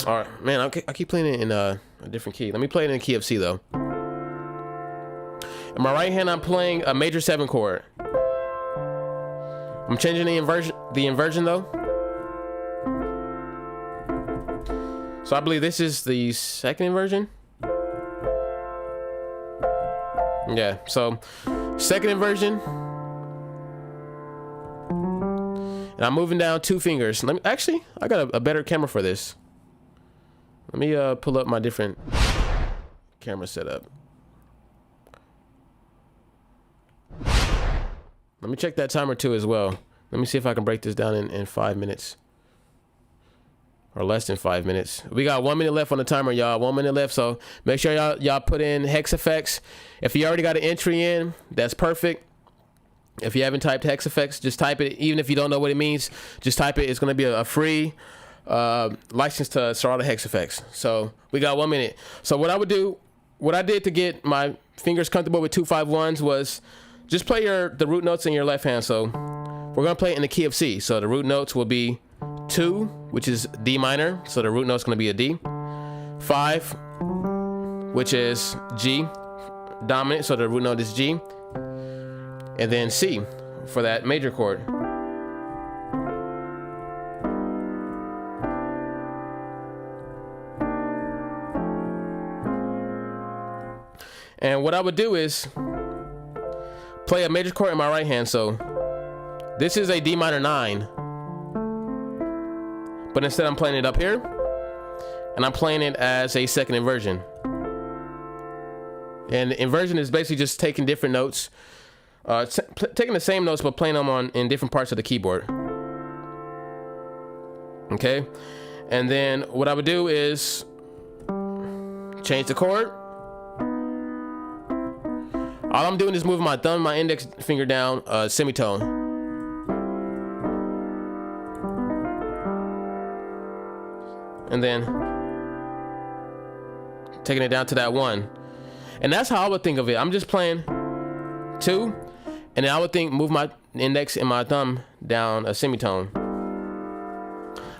All right, man, I keep playing it in a different key. Let me play it in the key of C though. In my right hand, I'm playing a major 7 chord. I'm changing the inversion though. So I believe this is the second inversion. Yeah, so second inversion. And I'm moving down 2 fingers. I got a better camera for this. Let me pull up my different camera setup. Let me check that timer too as well. Let me see if I can break this down in 5 minutes. Or less than 5 minutes. We got 1 minute left on the timer, y'all. 1 minute left, so make sure y'all put in Hex FX. If you already got an entry in, that's perfect. If you haven't typed Hex FX, just type it. Even if you don't know what it means, just type it. It's gonna be a free license to start Hex FX. So we got 1 minute. So what I did to get my fingers comfortable with 251s was just play the root notes in your left hand. So we're gonna play it in the key of C. So the root notes will be 2, which is D minor, so the root note's gonna be a D. 5, which is G dominant, so the root note is G. And then C for that major chord. And what I would do is play a major chord in my right hand. So this is a D minor 9. But instead I'm playing it up here, and I'm playing it as a second inversion. And inversion is basically just taking different notes, taking the same notes but playing them in different parts of the keyboard. Okay, and then what I would do is change the chord. All I'm doing is moving my thumb, my index finger down a semitone. And then taking it down to that 1. And that's how I would think of it. I'm just playing 2, and then I would move my index and my thumb down a semitone.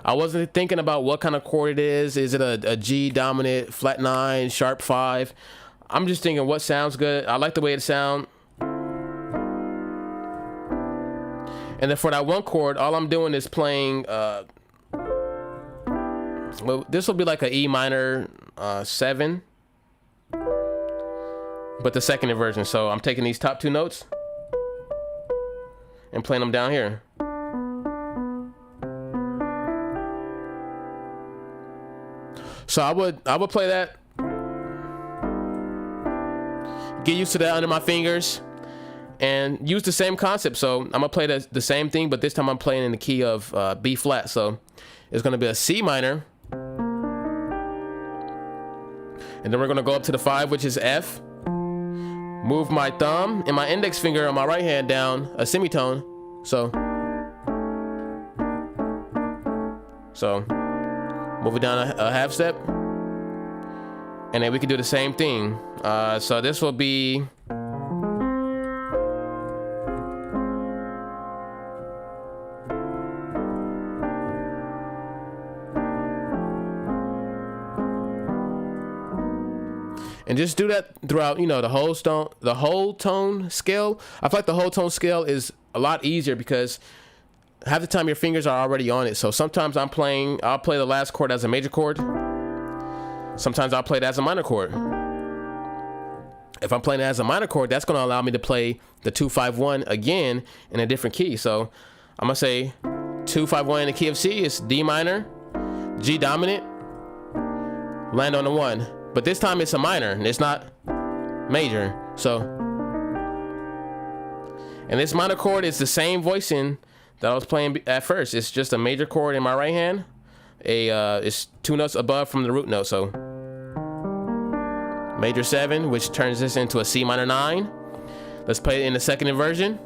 I wasn't thinking about what kind of chord it is. Is it a G dominant, flat 9, sharp 5? I'm just thinking what sounds good. I like the way it sounds. And then for that 1 chord, all I'm doing is playing well, this will be like a E minor 7, but the second inversion. So I'm taking these top 2 notes and playing them down here. So I would play that, get used to that under my fingers, and use the same concept. So I'm gonna play the same thing, but this time I'm playing in the key of B flat. So it's gonna be a C minor. And then we're gonna go up to the 5, which is F. Move my thumb and my index finger on my right hand down a semitone. So move it down a half step, and then we can do the same thing. So this will be. And just do that throughout, you know, the whole tone scale. I feel like the whole tone scale is a lot easier because half the time your fingers are already on it. So sometimes I'll play the last chord as a major chord. Sometimes I'll play it as a minor chord. If I'm playing it as a minor chord, that's going to allow me to play the 2-5-1 again in a different key. So I'm going to say 2-5-1 in the key of C is D minor, G dominant, land on the 1. But this time it's a minor and it's not major. So, and this minor chord is the same voicing that I was playing at first. It's just a major chord in my right hand. It's 2 notes above from the root note. So major 7, which turns this into a C minor 9. Let's play it in the second inversion.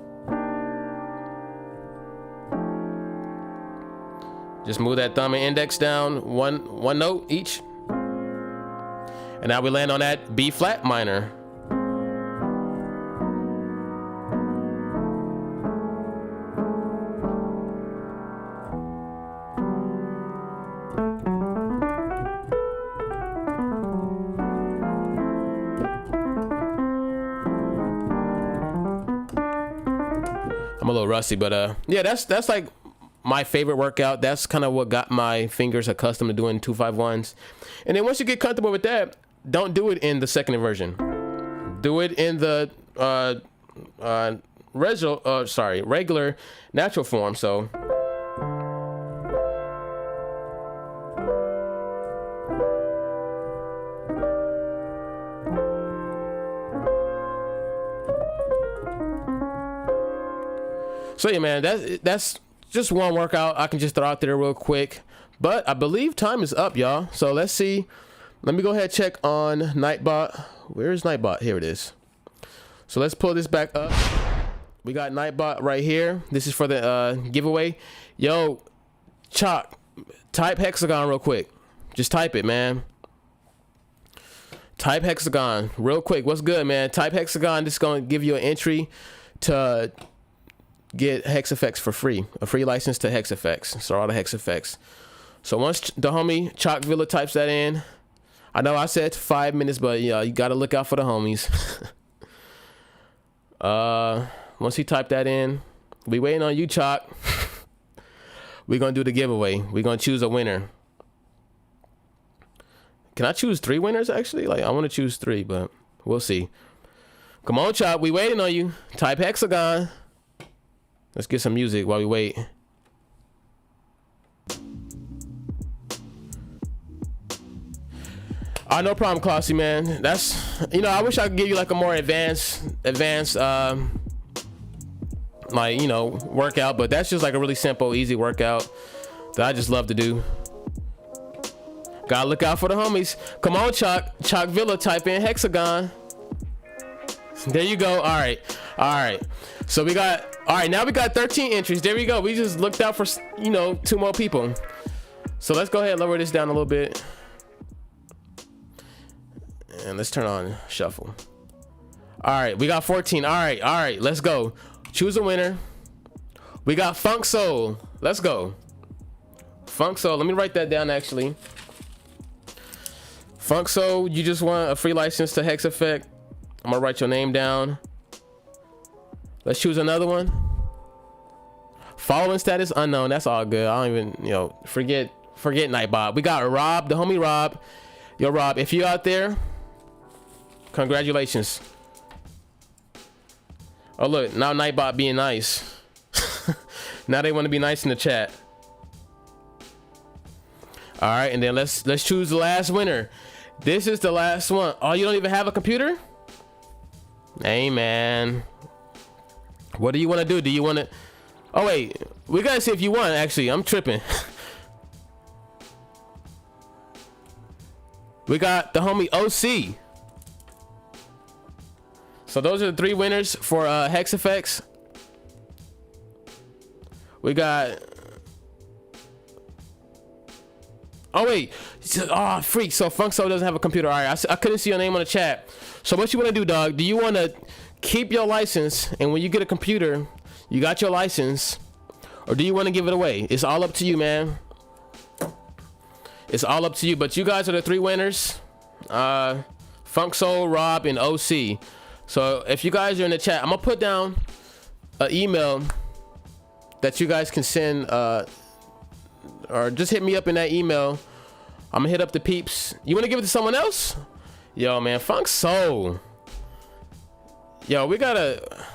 Just move that thumb and index down one note each. And now we land on that B flat minor. I'm a little rusty, but yeah, that's like my favorite workout. That's kind of what got my fingers accustomed to doing 2-5-1s. And then once you get comfortable with that, don't do it in the second inversion. Do it in the regular natural form. So yeah, man, that's just one workout I can just throw out there real quick. But I believe time is up, y'all. So let's see. Let me go ahead and check on Nightbot. Where is Nightbot? Here it is. So let's pull this back up. We got Nightbot right here. This is for the giveaway. Yo, Chalk, type Hexagon real quick. Just type it, man. Type Hexagon real quick. What's good, man? Type Hexagon. This is going to give you an entry to get Hex FX for free. A free license to Hex FX. So all the Hex FX. So once the homie Chalk Villa types that in, I know I said 5 minutes, but yeah, you gotta look out for the homies. Once he typed that in, we waiting on you, Chalk. We're gonna do the giveaway. We're gonna choose a winner. Can I choose 3 winners actually? Like I want to choose 3, but we'll see. Come on, Chalk. We waiting on you. Type Hexagon. Let's get some music while we wait. No problem, Classy, man. That's, you know, I wish I could give you like a more advanced, like, you know, workout, but that's just like a really simple, easy workout that I just love to do. Gotta look out for the homies. Come on, Chalk Villa, type in Hexagon. There you go. All right. So we got, now we got 13 entries. There we go. We just looked out for, you know, 2 more people. So let's go ahead and lower this down a little bit. And let's turn on shuffle. All right, we got 14. All right, let's go. Choose a winner. We got Funk Soul. Let's go. Funk Soul. Let me write that down actually. Funk Soul, you just want a free license to Hex FX. I'm gonna write your name down. Let's choose another one. Following status unknown. That's all good. I don't even, you know, forget Nightbot. We got Rob, the homie Rob. Yo, Rob, if you out there, congratulations. Oh look, now Nightbot being nice. Now they want to be nice in the chat. All right, and then let's choose the last winner. This is the last one. Oh, you don't even have a computer? Hey man, what do you want to do? Do you want to? Oh wait, we gotta see if you won. Actually, I'm tripping. We got the homie OC. So those are the 3 winners for Hex FX. We got. Oh wait, oh freak. So Funk Soul doesn't have a computer. All right, I couldn't see your name on the chat. So what you want to do, dog? Do you want to keep your license, and when you get a computer, you got your license, or do you want to give it away? It's all up to you, man. It's all up to you. But you guys are the 3 winners. Funk Soul, Rob, and OC. So if you guys are in the chat, I'm gonna put down an email that you guys can send. Or just hit me up in that email. I'm gonna hit up the peeps. You wanna give it to someone else? Yo, man, Funk Soul. Yo, we gotta.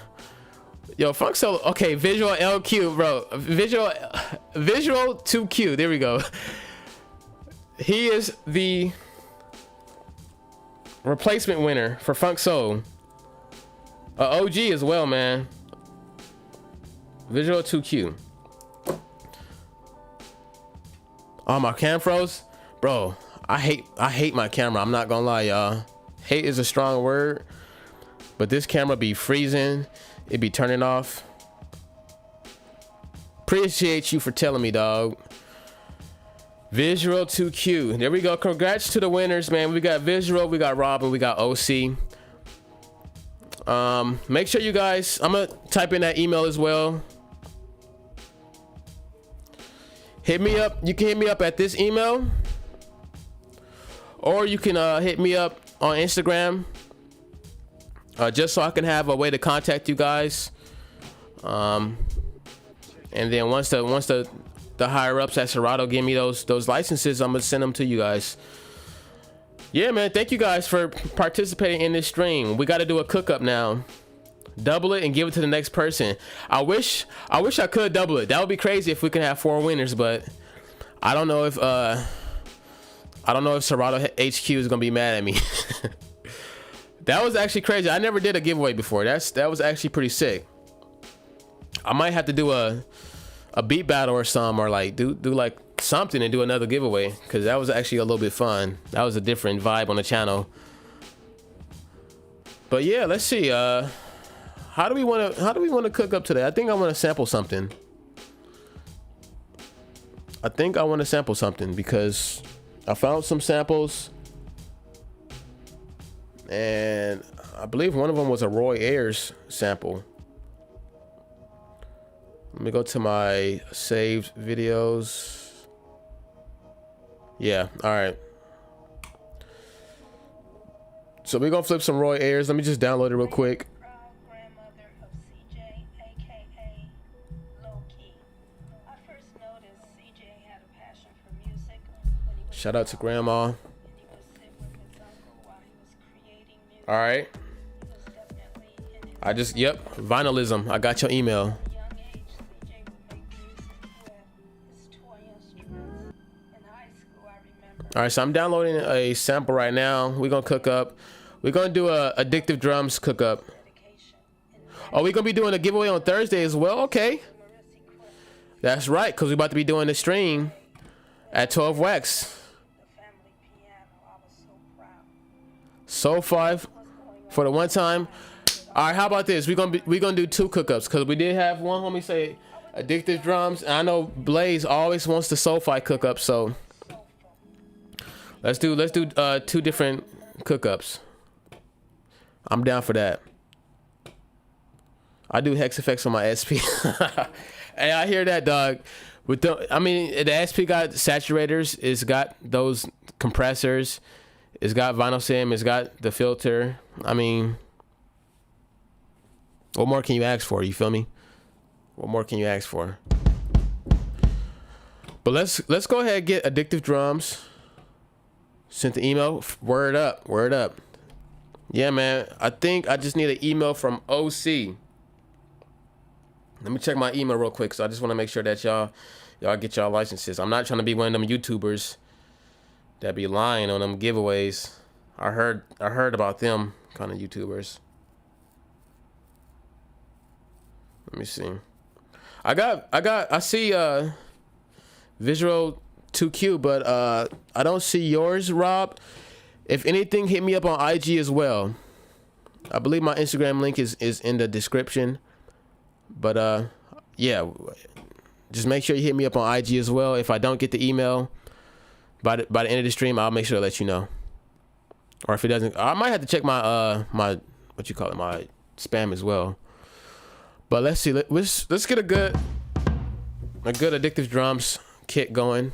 Yo, Funk Soul. Okay, Visual LQ, bro. Visual 2Q. There we go. He is the replacement winner for Funk Soul. OG as well, man. Visual 2Q. Oh, my cam froze, bro. I hate my camera. I'm not gonna lie, y'all. Hate is a strong word, but this camera be freezing. It be turning off. Appreciate you for telling me, dog. Visual 2Q. There we go. Congrats to the winners, man. We got Visual, we got Rob, and we got OC. Make sure you guys. I'm gonna type in that email as well. Hit me up. You can hit me up at this email, or you can hit me up on Instagram, just so I can have a way to contact you guys. And then once the higher ups at Serato give me those licenses, I'm gonna send them to you guys. Yeah, man. Thank you guys for participating in this stream. We got to do a cook up now. Double it and give it to the next person. I wish I could double it. That would be crazy if we can have 4 winners, but I don't know if Serato HQ is gonna be mad at me. That was actually crazy. I never did a giveaway before. That was actually pretty sick. I might have to do a beat battle or something, or like do like something and do another giveaway, because that was actually a little bit fun. That was a different vibe on the channel. But yeah, let's see. How do we want to cook up today? I think I want to sample something. Because I found some samples, and I believe one of them was a Roy Ayers sample. Let me go to my saved videos. Yeah, all right. So we're gonna flip some Roy Ayers. Let me just download it real quick. Shout out to Grandma. All right. Yep, Vinylism. I got your email. All right, so I'm downloading a sample right now. We're gonna cook up. We're gonna do a Addictive Drums cook up. Oh, we're gonna be doing a giveaway on Thursday as well. Okay, that's right, because we're about to be doing the stream at 12 Wax. So 5 for the one time. All right, how about this? We're gonna do 2 cookups, because we did have one homie say Addictive Drums, and I know Blaze always wants the Soulfi cookup, so let's do 2 different cookups. I'm down for that. I do Hex FX on my SP. Hey, I hear that, dog. The SP got saturators. It's got those compressors. It's got vinyl sim. It's got the filter. I mean, what more can you ask for? You feel me? What more can you ask for? But let's go ahead and get Addictive Drums. Sent the email. Word up. Yeah, man. I think I just need an email from OC. Let me check my email real quick, so I just want to make sure that y'all get y'all licenses. I'm not trying to be one of them YouTubers that be lying on them giveaways. I heard about them kind of YouTubers. Let me see. I see Visual 2Q, but I don't see yours, Rob. If anything, hit me up on IG as well. I believe my Instagram link is in the description. But yeah, just make sure you hit me up on IG as well. If I don't get the email by the end of the stream, I'll make sure to let you know. Or if it doesn't, I might have to check my my my spam as well. But let's see. Let's get a good addictive drums kit going.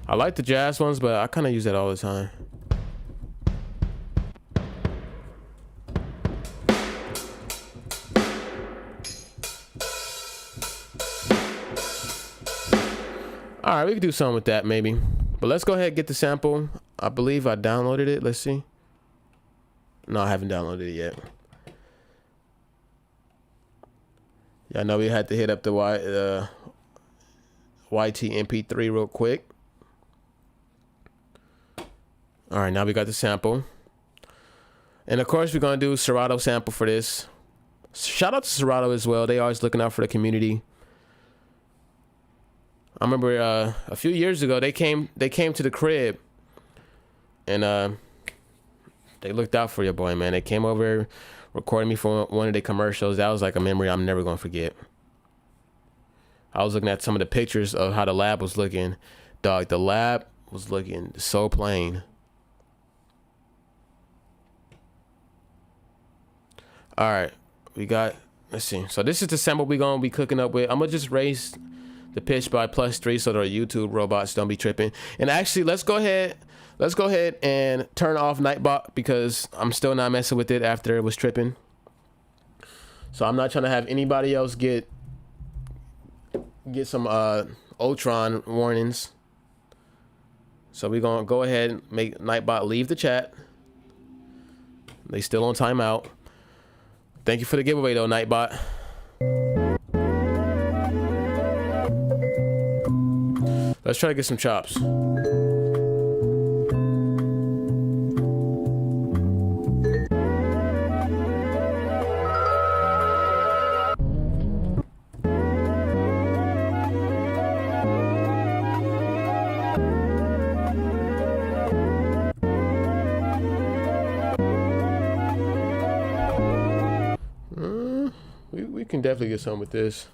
I like the jazz ones, but I kind of use that all the time. All right, we can do something with that maybe. But let's go ahead and get the sample. I believe I downloaded it. Let's see. No, I haven't downloaded it yet. Yeah, I know we had to hit up the YT MP3 real quick. All right, now we got the sample. And of course, we're going to do Serato sample for this. Shout out to Serato as well. They always looking out for the community. I remember a few years ago, they came to the crib. And they looked out for your boy, man. They came over, recorded me for one of their commercials. That was like a memory I'm never going to forget. I was looking at some of the pictures of how the lab was looking. Dog, the lab was looking so plain. All right, we got, let's see. So this is the sample we're going to be cooking up with. I'm going to just raise the pitch by +3 so that our YouTube robots don't be tripping. And actually, let's go ahead and turn off Nightbot because I'm still not messing with it after it was tripping. So I'm not trying to have anybody else get some Ultron warnings. So we're going to go ahead and make Nightbot leave the chat. They still on timeout. Thank you for the giveaway though, Nightbot. Let's try to get some chops. We can definitely get some with this.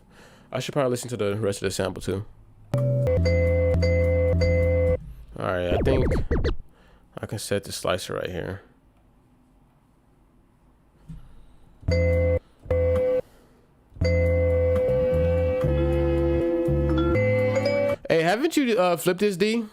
I should probably listen to the rest of the sample too. All right, I think I can set the slicer right here. Hey, haven't you flipped this, D?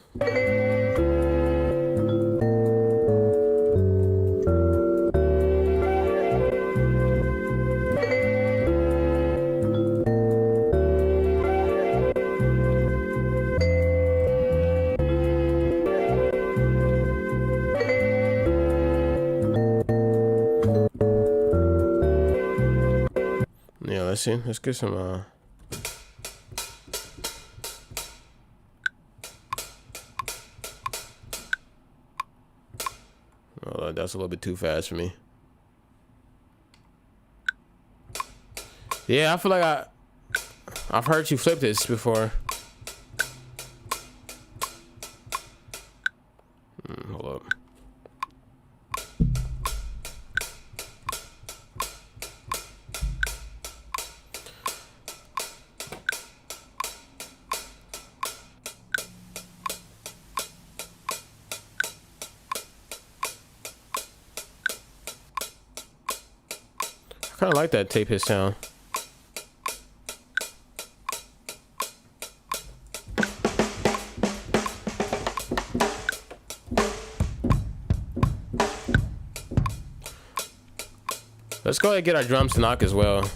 Let's see. Let's get some. Oh, that's a little bit too fast for me. Yeah, I feel like I've heard you flip this before. Hold up. I kind of like that tape hit sound. Let's go ahead and get our drums to knock as well.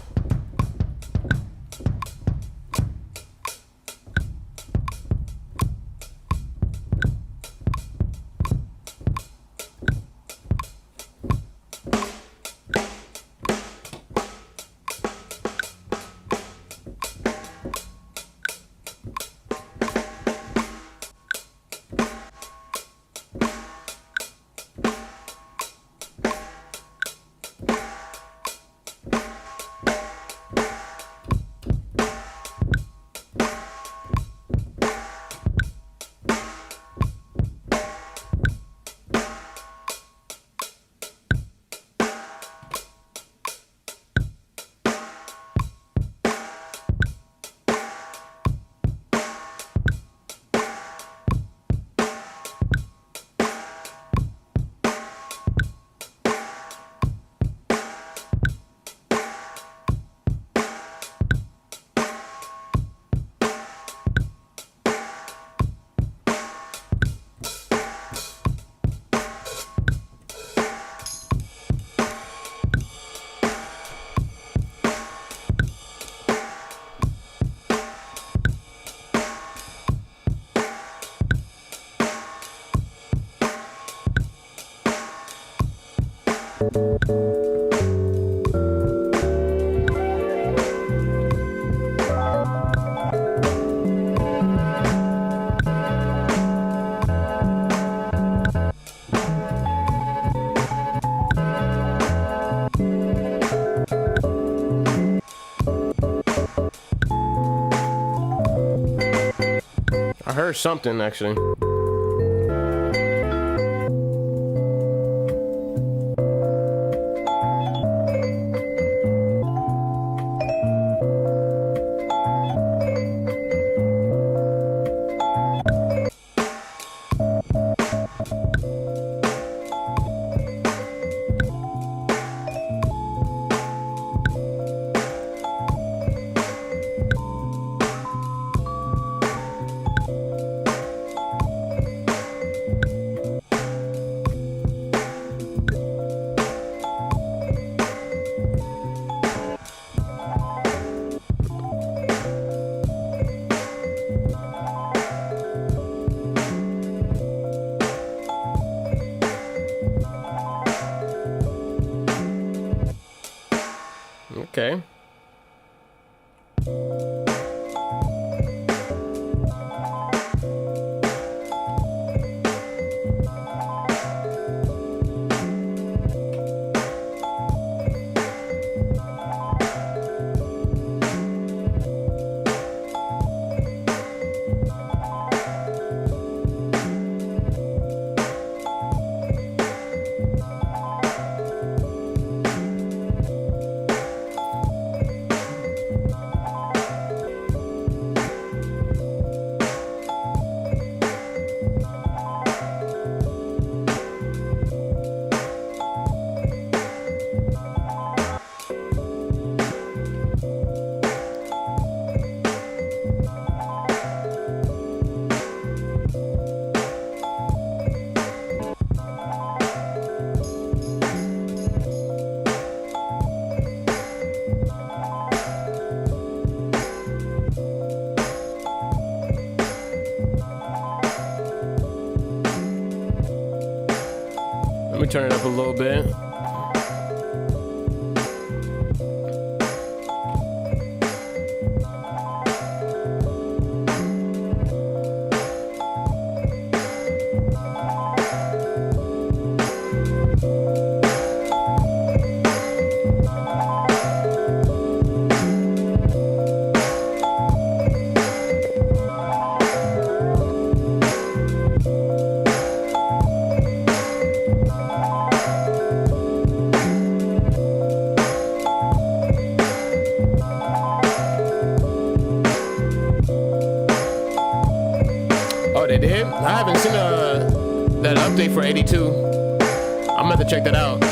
I heard something actually. Okay. Let me turn it up a little bit. They did? I haven't seen that update for 82. I'm gonna have to check that out.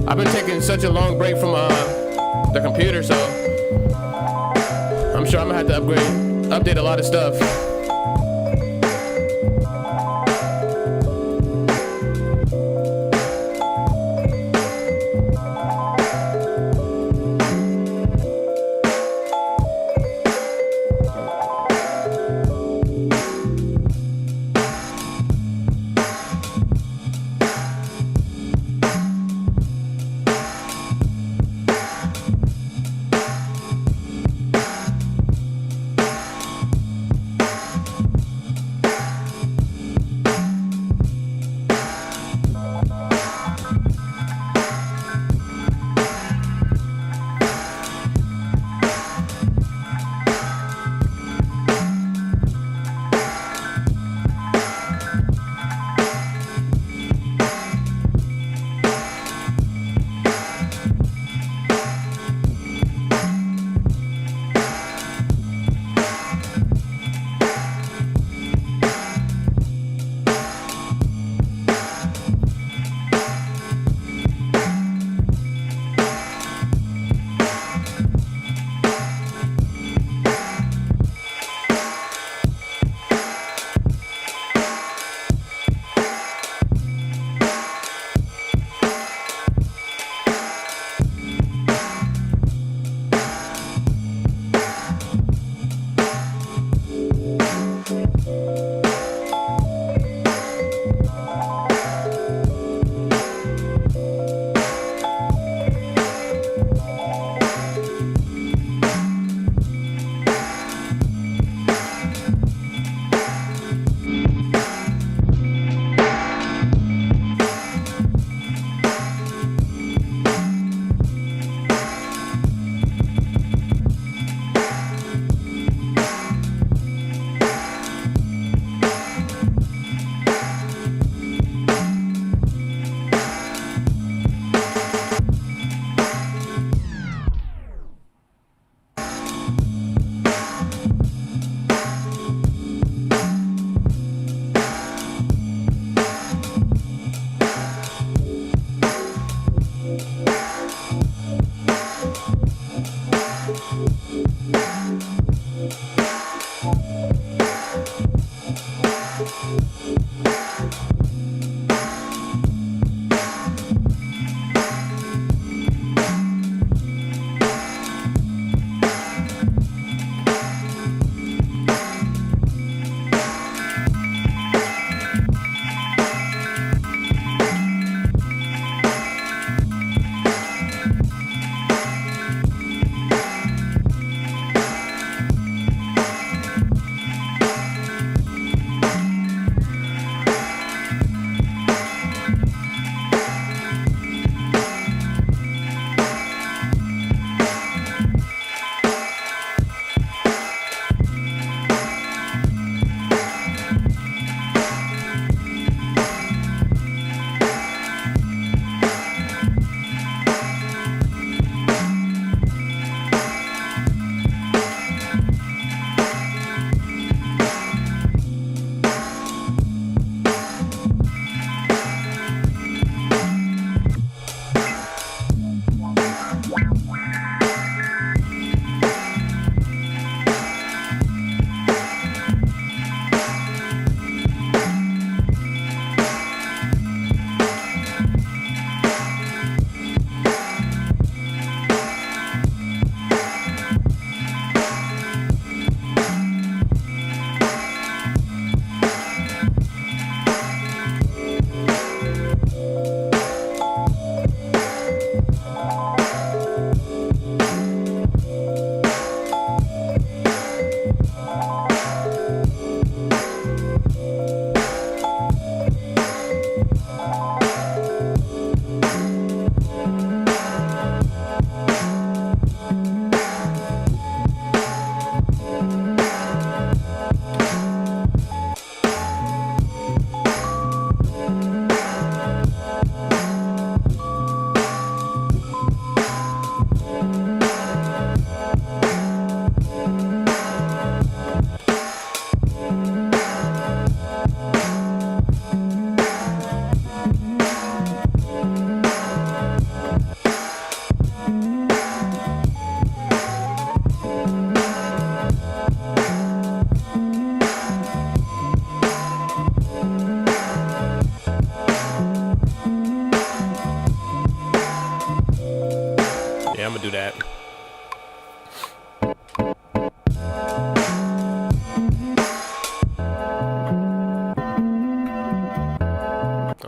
I've been taking such a long break from the computer, so I'm sure I'm gonna have to update a lot of stuff.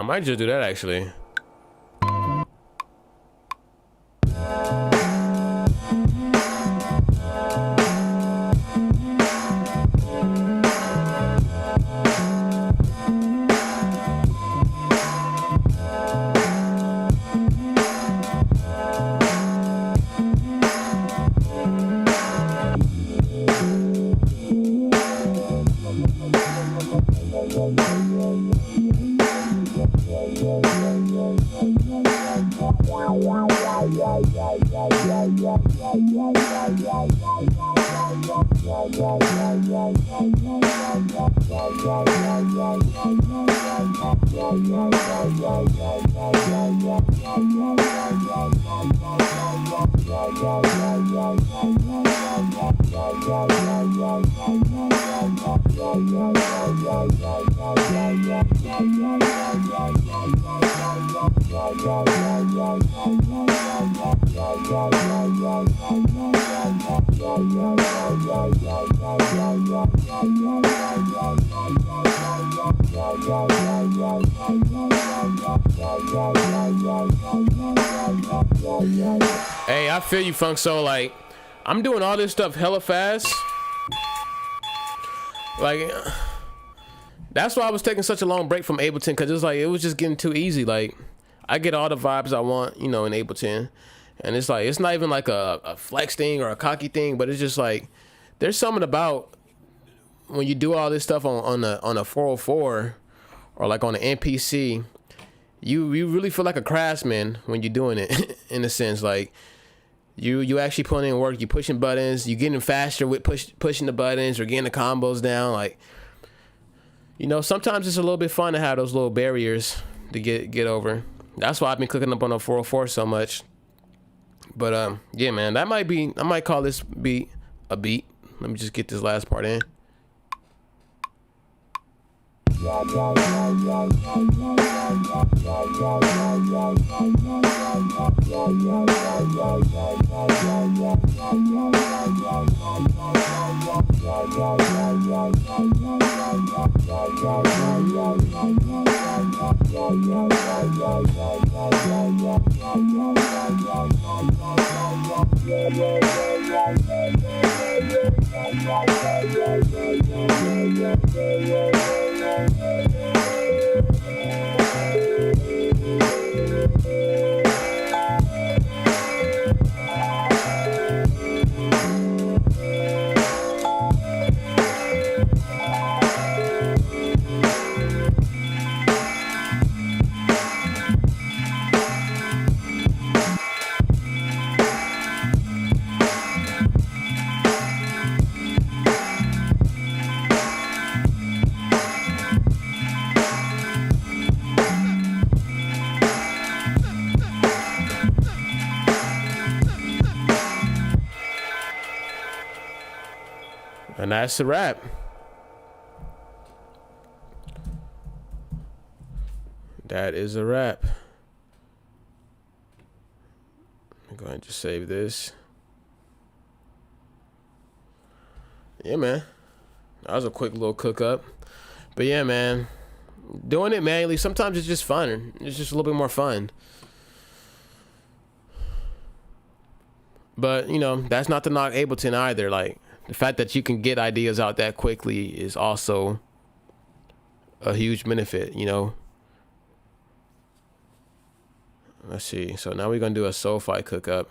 I might just do that actually. Hey, I feel you, Funk Soul. Like, I'm doing all this stuff hella fast. Like, that's why I was taking such a long break from Ableton, because it's like it was just getting too easy. Like, I get all the vibes I want, you know, in Ableton, and it's like it's not even like a flex thing or a cocky thing, but it's just like there's something about when you do all this stuff on a 404 or like on an MPC. You really feel like a craftsman when you're doing it in a sense. Like you actually putting in work, you pushing buttons, you getting faster with pushing the buttons or getting the combos down. Like, you know, sometimes it's a little bit fun to have those little barriers to get over. That's why I've been cooking up on a 404 so much. But yeah, man, I might call this beat a beat. Let me just get this last part in. And that's a wrap. That is a wrap. I'm going to just save this. Yeah, man. That was a quick little cook up. But yeah, man. Doing it manually, sometimes it's just fun. It's just a little bit more fun. But, you know, that's not to knock Ableton either. Like, the fact that you can get ideas out that quickly is also a huge benefit, you know. Let's see. So now we're going to do a SoFi cook-up.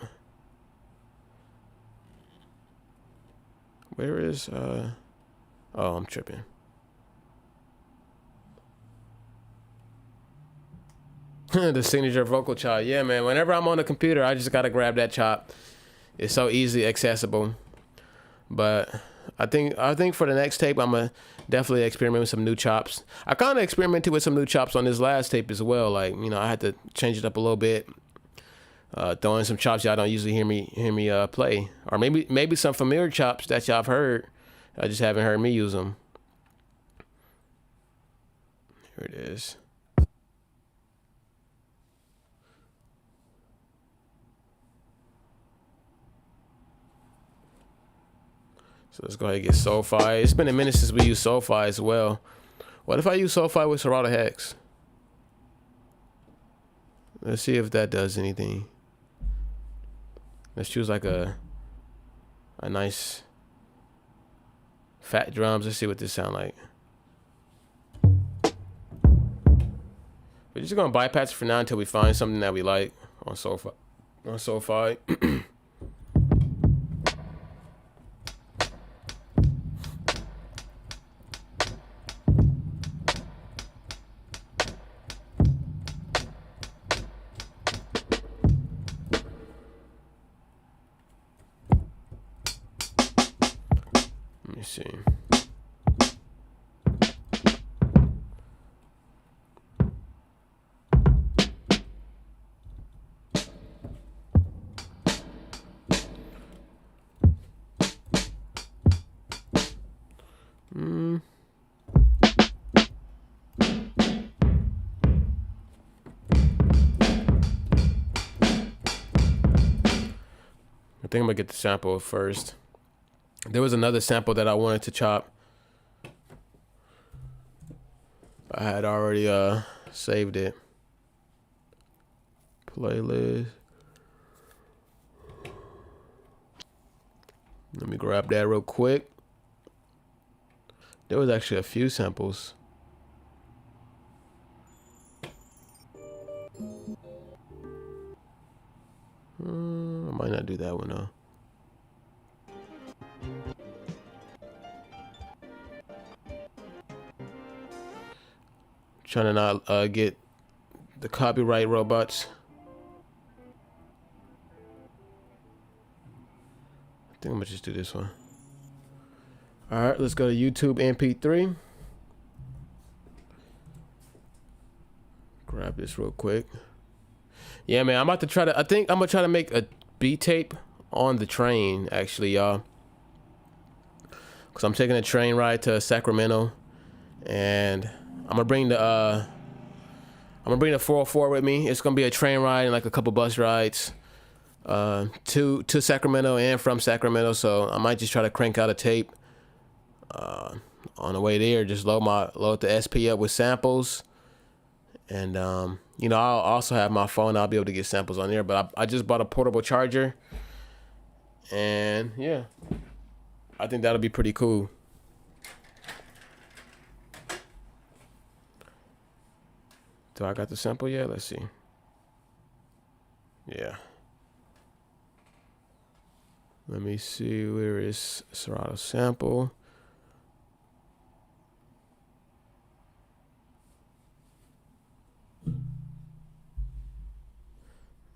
Where is... Oh, I'm tripping. The signature vocal chop. Yeah, man. Whenever I'm on the computer, I just got to grab that chop. It's so easily accessible. But I think for the next tape, I'm gonna definitely experiment with some new chops. I kind of experimented with some new chops on this last tape as well. Like, you know, I had to change it up a little bit, throw in some chops y'all don't usually hear me play, or maybe some familiar chops that y'all have heard. I just haven't heard me use them. Here it is. So let's go ahead and get SoFi. It's been a minute since we used SoFi as well. What if I use SoFi with Serato Hex? Let's see if that does anything. Let's choose like a nice fat drums. Let's see what this sound like. We're just gonna bypass it for now until we find something that we like on SoFi. Let me see. I think I'm gonna get the sample first. There was another sample that I wanted to chop. I had already saved it. Playlist. Let me grab that real quick. There was actually a few samples. I might not do that one though. Trying to not get the copyright robots. I think I'm gonna just do this one. All right, let's go to YouTube MP3. Grab this real quick. Yeah, man, I'm about to try to, I think I'm gonna try to make a beat tape on the train, actually, y'all. Cause I'm taking a train ride to Sacramento, and I'm gonna bring the 404 with me. It's gonna be a train ride and like a couple bus rides, to Sacramento and from Sacramento. So I might just try to crank out a tape, on the way there. Just load the SP up with samples, and you know, I'll also have my phone. I'll be able to get samples on there. But I just bought a portable charger, and yeah, I think that'll be pretty cool. Do I got the sample yet? Let's see. Yeah. Let me see, where is Serato sample?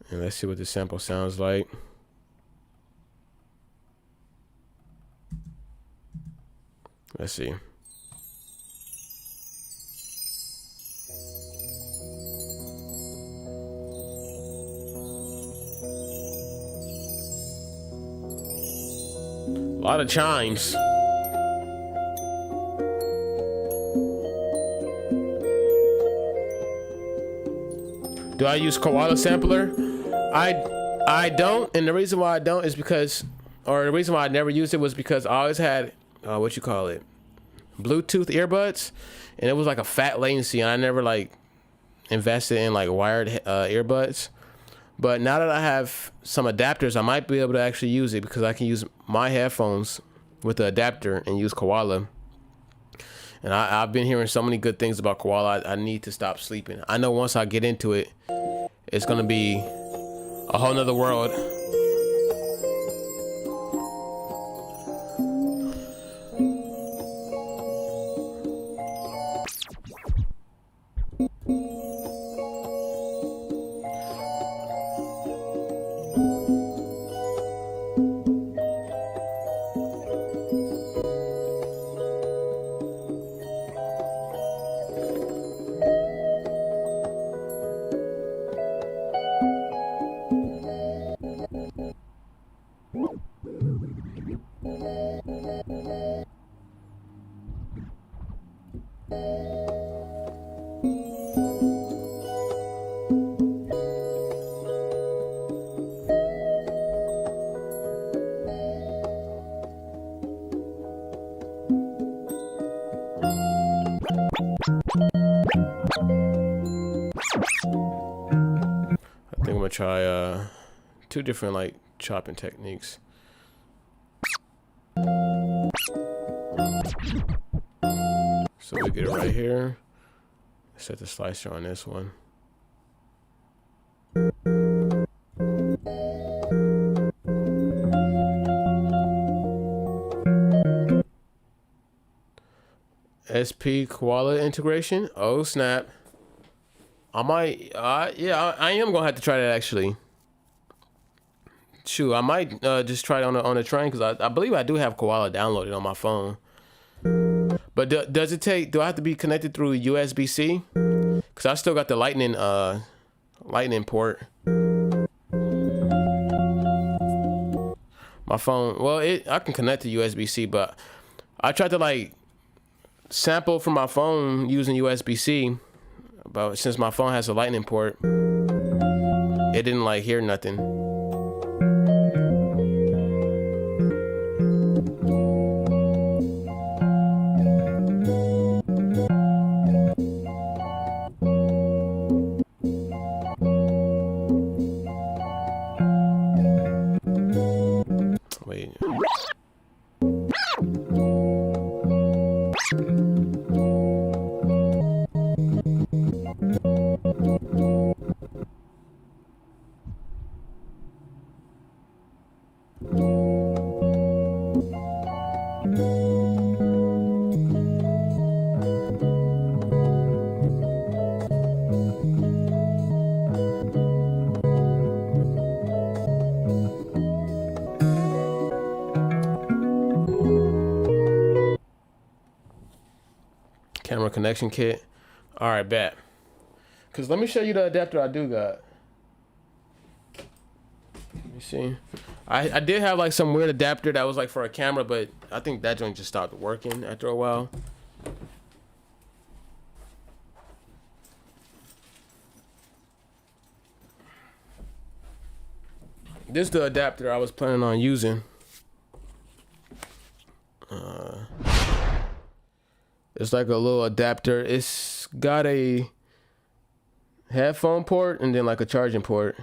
And let's see what the sample sounds like. Let's see. A lot of chimes. Do I use Koala Sampler? I don't, and the reason why I don't is because, or the reason why I never used it was because I always had, what you call it, Bluetooth earbuds, and it was like a fat latency, and I never like invested in like wired earbuds. But now that I have some adapters, I might be able to actually use it, because I can use my headphones with the adapter and use Koala. And I've been hearing so many good things about Koala. I need to stop sleeping. I know once I get into it, it's gonna be a whole nother world. gonna try 2 different like chopping techniques. So we get it right here. Set the slicer on this one. SP koala integration. Oh snap! I might. Yeah, I am gonna have to try that actually. Shoot, I might just try it on a train because I believe I do have koala downloaded on my phone. But does it take? Do I have to be connected through USB-C? Because I still got the lightning port. My phone. Well, I can connect to USB-C, but I tried to like sample from my phone using USB-C. But since my phone has a lightning port, it didn't like hear nothing. Wait. Camera connection kit. All right, bet. Cause let me show you the adapter I do got. Let me see. I did have like some weird adapter that was like for a camera, but I think that joint just stopped working after a while. This is the adapter I was planning on using. It's like a little adapter. It's got a headphone port and then like a charging port.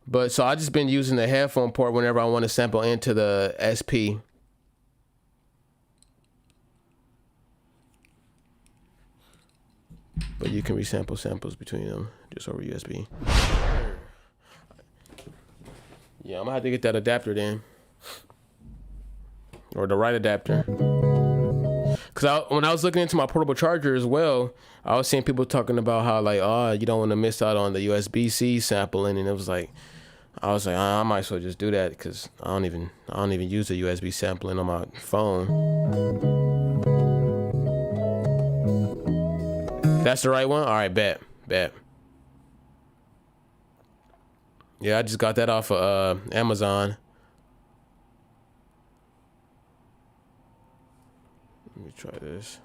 But so I just been using the headphone port whenever I want to sample into the SP. But you can resample samples between them just over USB. Yeah, I'm gonna have to get that adapter then. Or the right adapter. Cause when I was looking into my portable charger as well, I was seeing people talking about how like, oh, you don't want to miss out on the USB-C sampling, and it was like, I was like, I might as well just do that because I don't even use the USB sampling on my phone. That's the right one. All right, bet. Yeah, I just got that off of Amazon. Let me try this.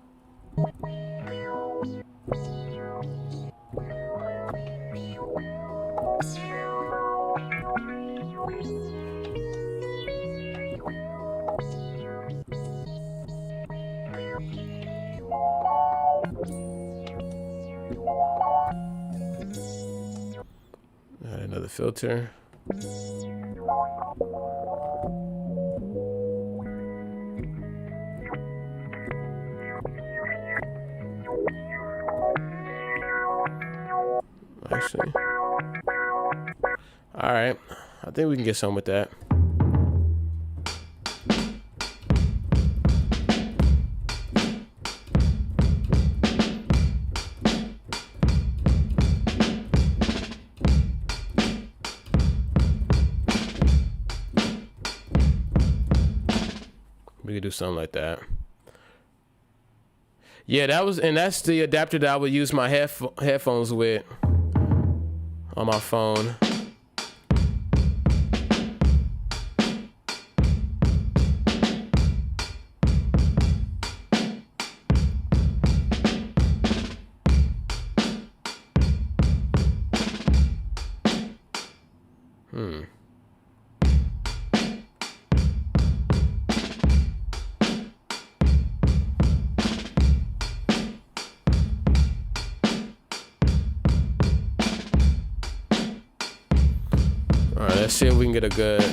Add another filter. Actually, all right, I think we can get some with that. We could do something like that. Yeah, that's the adapter that I would use my headphones with on my phone. right, let's see if we can get a good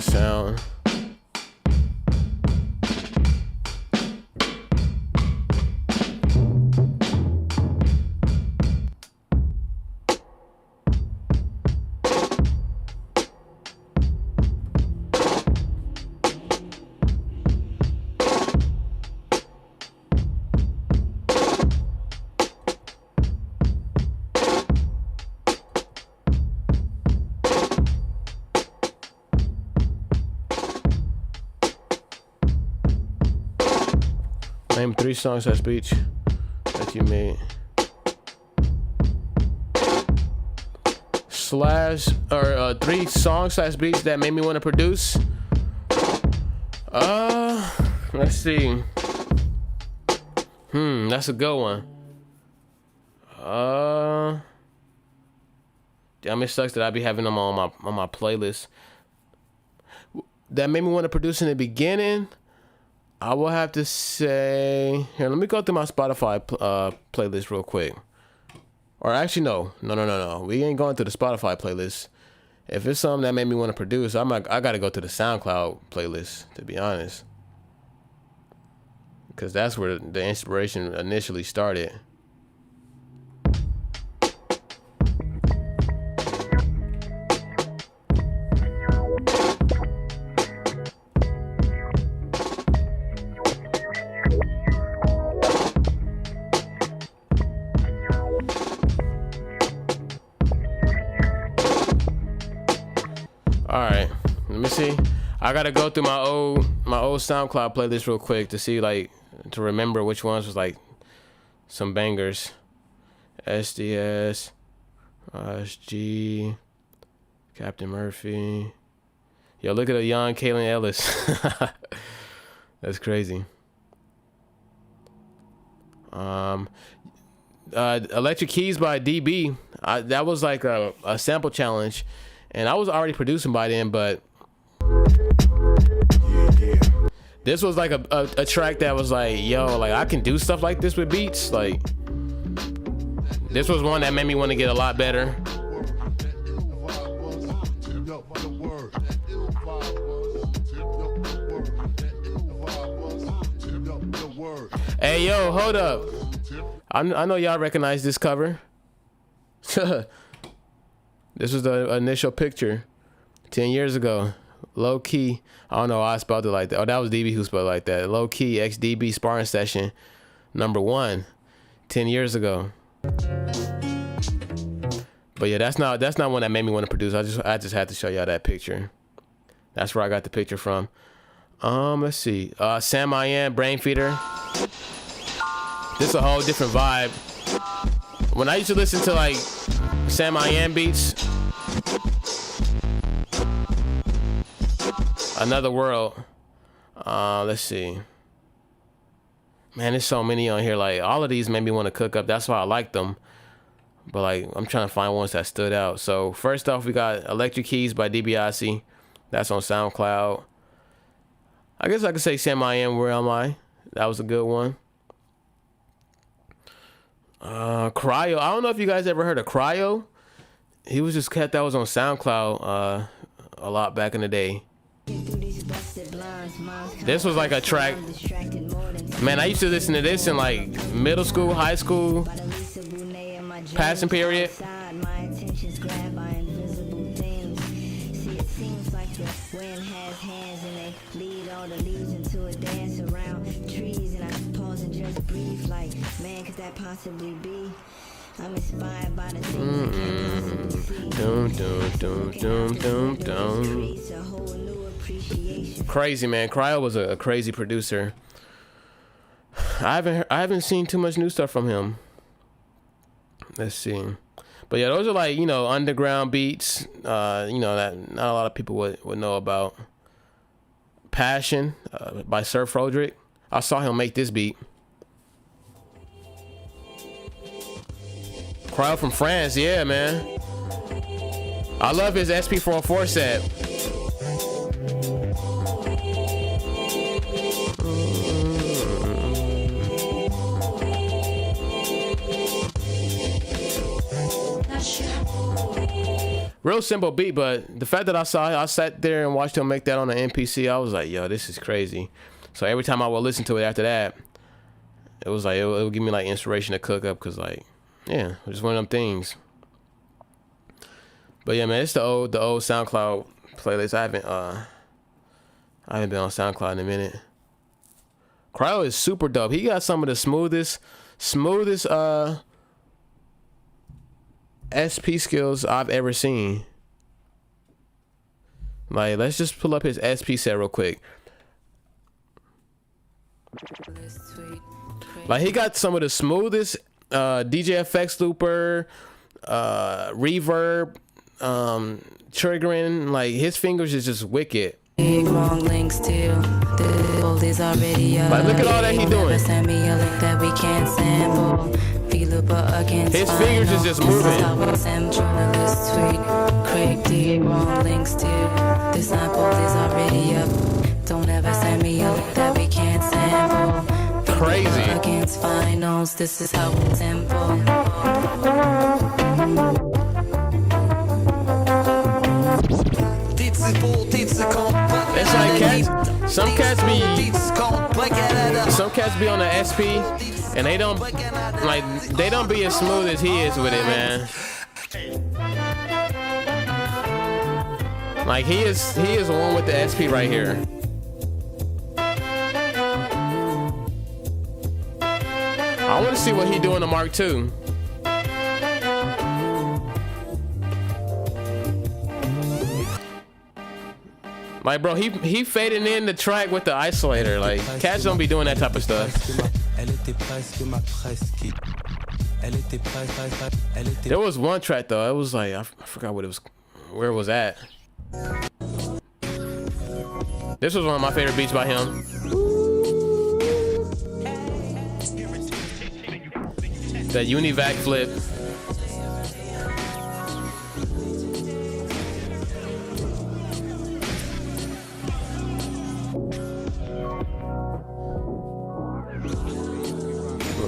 sound. Name 3 songs / beats that you made. / 3 songs / beats that made me want to produce. Let's see. That's a good one. Damn, it sucks that I be having them on my playlist. That made me want to produce in the beginning. I will have to say, here, let me go through my Spotify playlist real quick. Or actually, no. We ain't going through the Spotify playlist. If it's something that made me want to produce, I got to go to the SoundCloud playlist, to be honest. Because that's where the inspiration initially started. Alright, let me see. I gotta go through my old SoundCloud playlist real quick to see, like, to remember which ones was like some bangers. SDS, SG, Captain Murphy. Yo, look at a young Kaylin Ellis. That's crazy. Electric Keys by DB. That was like a sample challenge. And I was already producing by then, but this was like a track that was like, yo, like I can do stuff like this with beats. Like, this was one that made me want to get a lot better. Hey, yo, hold up. I know y'all recognize this cover. This was the initial picture 10 years ago. Low key. I don't know why I spelled it like that. Oh, that was DB who spelled it like that. Low key XDB sparring session #1 10 years ago. But yeah, that's not one that made me want to produce. I just had to show y'all that picture. That's where I got the picture from. Let's see. Sam I Am, Brain Feeder. This is a whole different vibe. When I used to listen to like Sam I Am beats, Another World. Let's see. Man, there's so many on here. Like, all of these made me want to cook up. That's why I like them. But like, I'm trying to find ones that stood out. So first off, we got Electric Keys by Dibiase. That's on SoundCloud. I guess I could say Sam I Am, Where Am I? That was a good one. Cryo. I don't know if you guys ever heard of Cryo. He was just cat that was on SoundCloud a lot back in the day. This was like a track. Man, I used to listen to this in like middle school, high school, passing period. Possibly be. I'm inspired by the Crazy, man. Cryo was a crazy producer. I haven't seen too much new stuff from him. Let's see. But yeah, those are like, you know, underground beats, you know, that not a lot of people would know about. Passion by Sir Froderick. I saw him make this beat. Crowd from France, yeah, man. I love his SP404 set. real simple beat, but the fact that I sat there and watched him make that on the MPC, I was like, yo, this is crazy. So every time I would listen to it after that, it was like, it would give me like inspiration to cook up, cause like, yeah, just one of them things. But yeah, man, it's the old SoundCloud playlist. I haven't been on SoundCloud in a minute. Cryo is super dope. He got some of the smoothest SP skills I've ever seen. Like, let's just pull up his SP set real quick. Like, he got some of the smoothest DJ FX looper, reverb, triggering. Like, his fingers is just wicked. Wrong links too. The old is already up. Like, look at all that he doing. Send me a link that we can't sample. His fingers is just moving. Wrong links too. The sample is already up. Don't ever send me a link that we can't sample. Crazy. Against finals, this is how it's simple. It's like some cats be on the SP and they don't be as smooth as he is with it, man. Like he is the one with the SP right here. I want to see what he doing to Mark II. Like, bro, he fading in the track with the isolator. Like, cats don't be doing that type of stuff. There was one track though. It was like I forgot what it was, where it was at. This was one of my favorite beats by him. That Univac flip.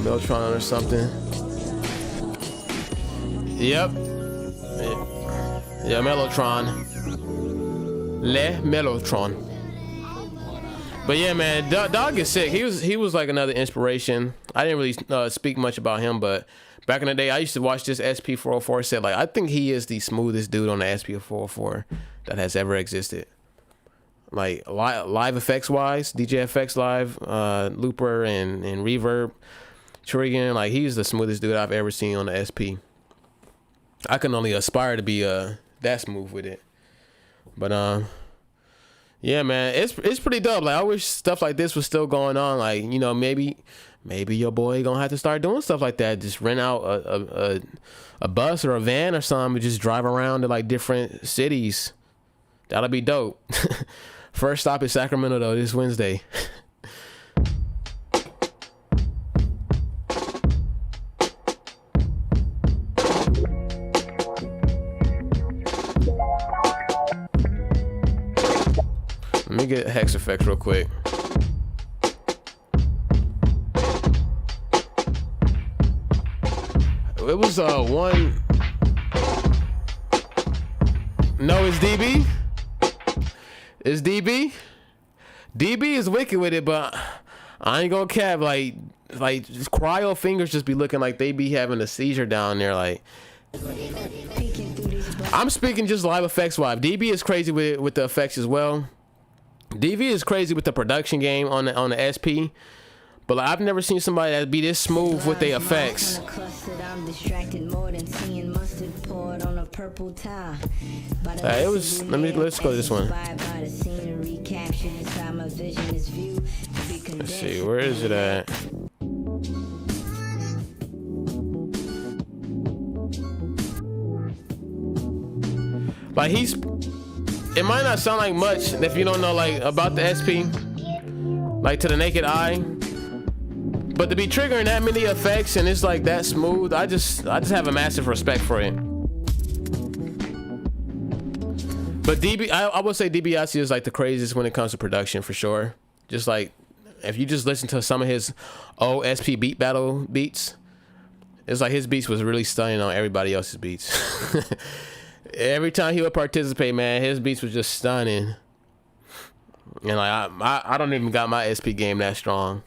Mellotron or something. Yep. Yeah, Mellotron. Le Mellotron. But yeah, man, Dog is sick. He was like another inspiration. I didn't really speak much about him, but back in the day, I used to watch this SP404 set. Like, I think he is the smoothest dude on the SP404 that has ever existed. Like, live effects wise, DJ FX live, looper and reverb. Triggering, like, he's the smoothest dude I've ever seen on the SP. I can only aspire to be that smooth with it. But yeah, man, it's pretty dope. Like, I wish stuff like this was still going on. Like, you know, maybe your boy gonna have to start doing stuff like that. Just rent out a bus or a van or something and just drive around to like different cities. That'll be dope. First stop is Sacramento though, this Wednesday. Let me get Hex FX real quick. It was one. No, it's DB. It's DB. DB is wicked with it, but I ain't gonna cap. Like just cryo fingers just be looking like they be having a seizure down there. Like, I'm speaking just live effects wise. DB is crazy with the effects as well. DV is crazy with the production game on the SP, but like, I've never seen somebody that be this smooth with their effects. It was. Let's go to this one. Let's see, where is it at? Like it might not sound like much if you don't know like about the SP, like to the naked eye, but to be triggering that many effects and it's like that smooth, I just have a massive respect for it. But I would say Dibiase is like the craziest when it comes to production for sure. Just like if you just listen to some of his old SP beat battle beats, it's like his beats was really stunning on everybody else's beats. every time he would participate, man, his beats was just stunning. And like I don't even got my SP game that strong.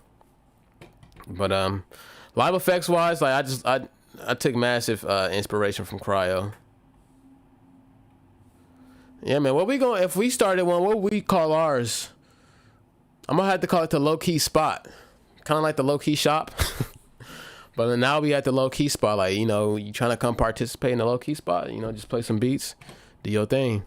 But live effects wise, like I took massive inspiration from Cryo. Yeah, man. If we started one, what would we call ours? I'm gonna have to call it the low key spot, kind of like the low key shop. But now we at the low key spot, like, you know, you trying to come participate in the low key spot, you know, just play some beats, do your thing.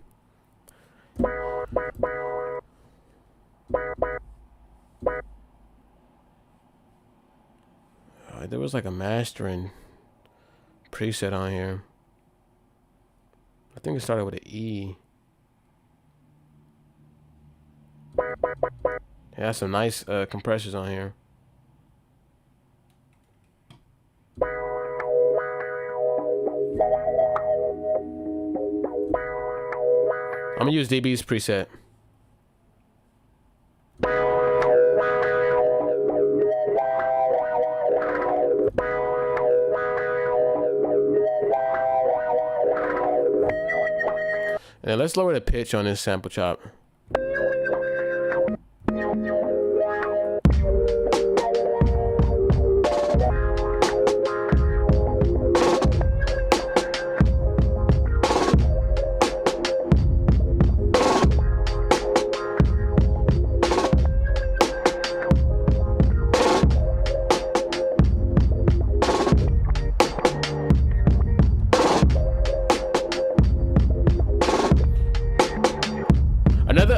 There was like a mastering preset on here. I think it started with an E. It has some nice compressors on here. I'm gonna use DB's preset. And let's lower the pitch on this sample chop.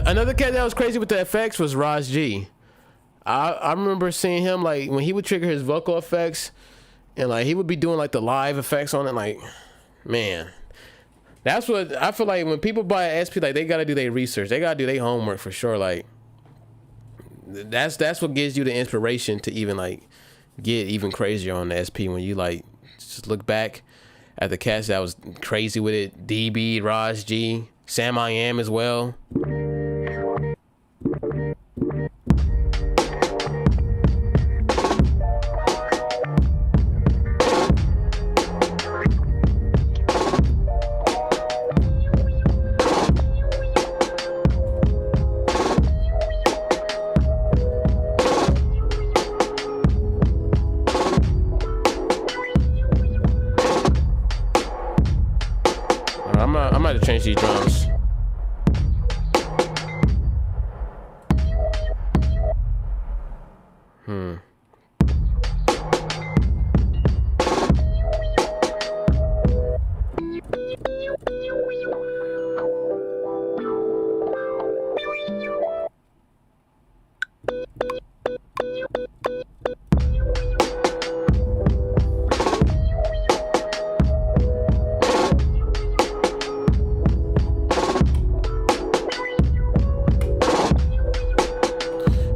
Another cat that was crazy with the effects was Raj G. I remember seeing him, like, when he would trigger his vocal effects, and like he would be doing like the live effects on it. Like, man, that's what I feel like when people buy an SP, like, they gotta do their research, they gotta do their homework for sure. Like, that's what gives you the inspiration to even like get even crazier on the SP, when you like just look back at the cats that was crazy with it. DB, Raj G, Sam I Am as well. I'm about to change these drums.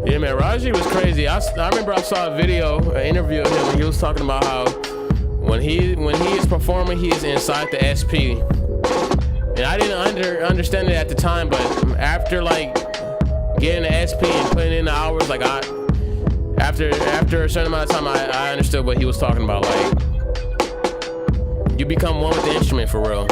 Yeah, man, Raji was crazy. I remember I saw a video, an interview of him, and he was talking about how when he is performing, he is inside the SP. And I didn't understand it at the time, but after like getting the SP and putting in the hours, like after a certain amount of time, I understood what he was talking about. Like, you become one with the instrument for real.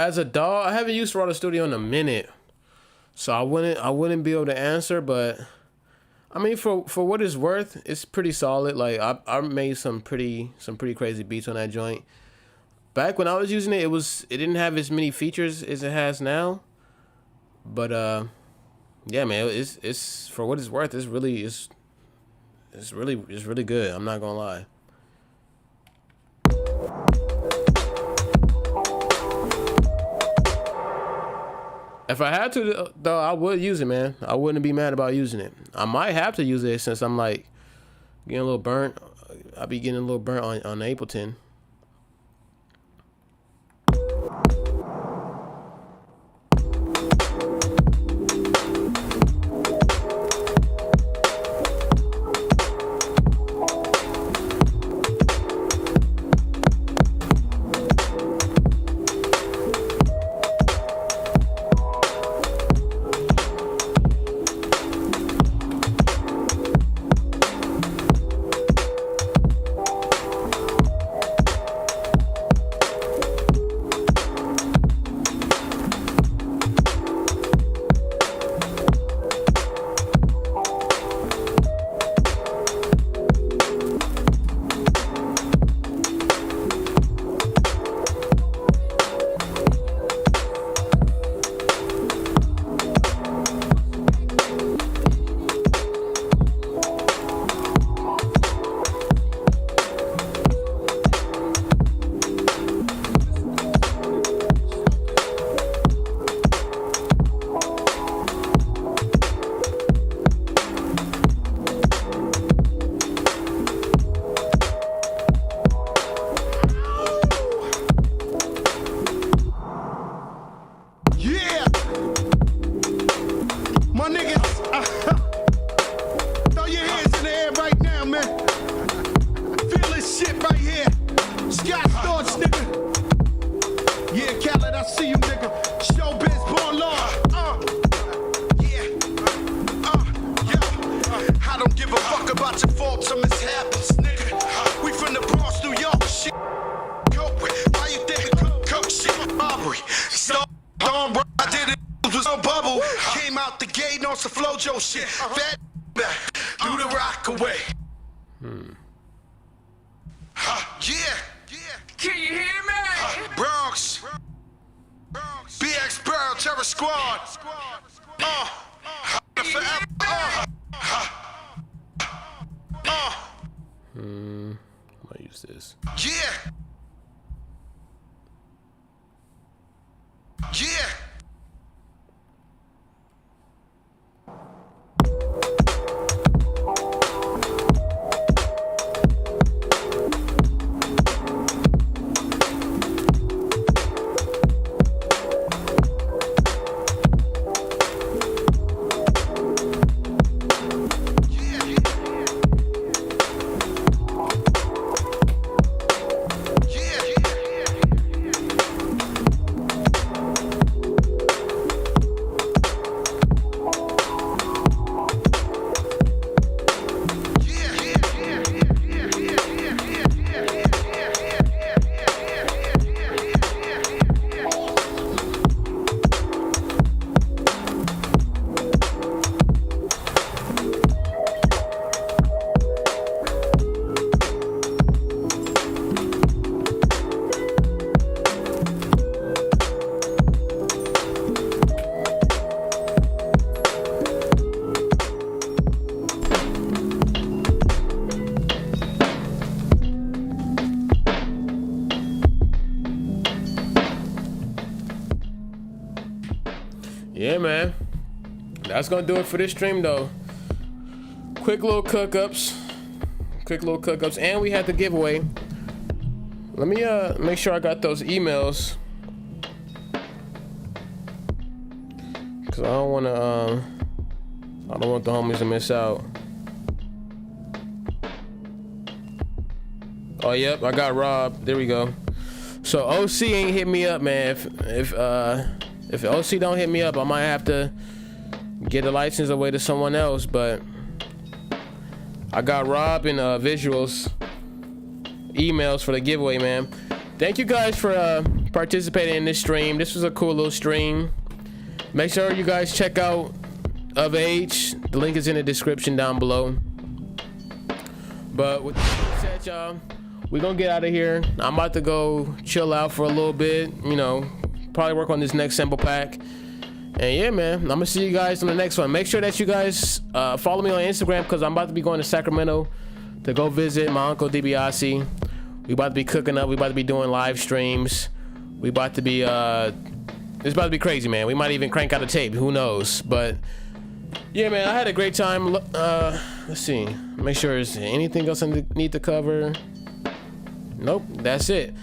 as a DAW, I haven't used Serato Studio in a minute, so I wouldn't be able to answer. But I mean, for what it's worth, it's pretty solid. Like I made some pretty crazy beats on that joint. Back when I was using it, it didn't have as many features as it has now. But yeah, man, it's for what it's worth. It's really good. I'm not gonna lie. If I had to, though, I would use it, man. I wouldn't be mad about using it. I might have to use it since I'm like getting a little burnt. I'll be getting a little burnt on Ableton. Yeah, man. That's gonna do it for this stream, though. Quick little cook-ups, and we had the giveaway. Let me make sure I got those emails, cause I don't want the homies to miss out. Oh, yep, I got Rob. There we go. So OC ain't hit me up, man. If OC don't hit me up, I might have to get a license away to someone else. But I got Rob and Visuals emails for the giveaway, man. Thank you guys for participating in this stream. This was a cool little stream. Make sure you guys check out Of Age. The link is in the description down below. But with that said, y'all, we're gonna get out of here. I'm about to go chill out for a little bit, you know, probably work on this next sample pack. And yeah, man, I'm gonna see you guys on the next one. Make sure that you guys follow me on Instagram, because I'm about to be going to Sacramento to go visit my uncle Dibiase. We about to be cooking up. We about to be doing live streams. We about to be it's about to be crazy, man. We might even crank out a tape. Who knows? But yeah, man, I had a great time. Let's see. Make sure there's anything else I need to cover. Nope, that's it.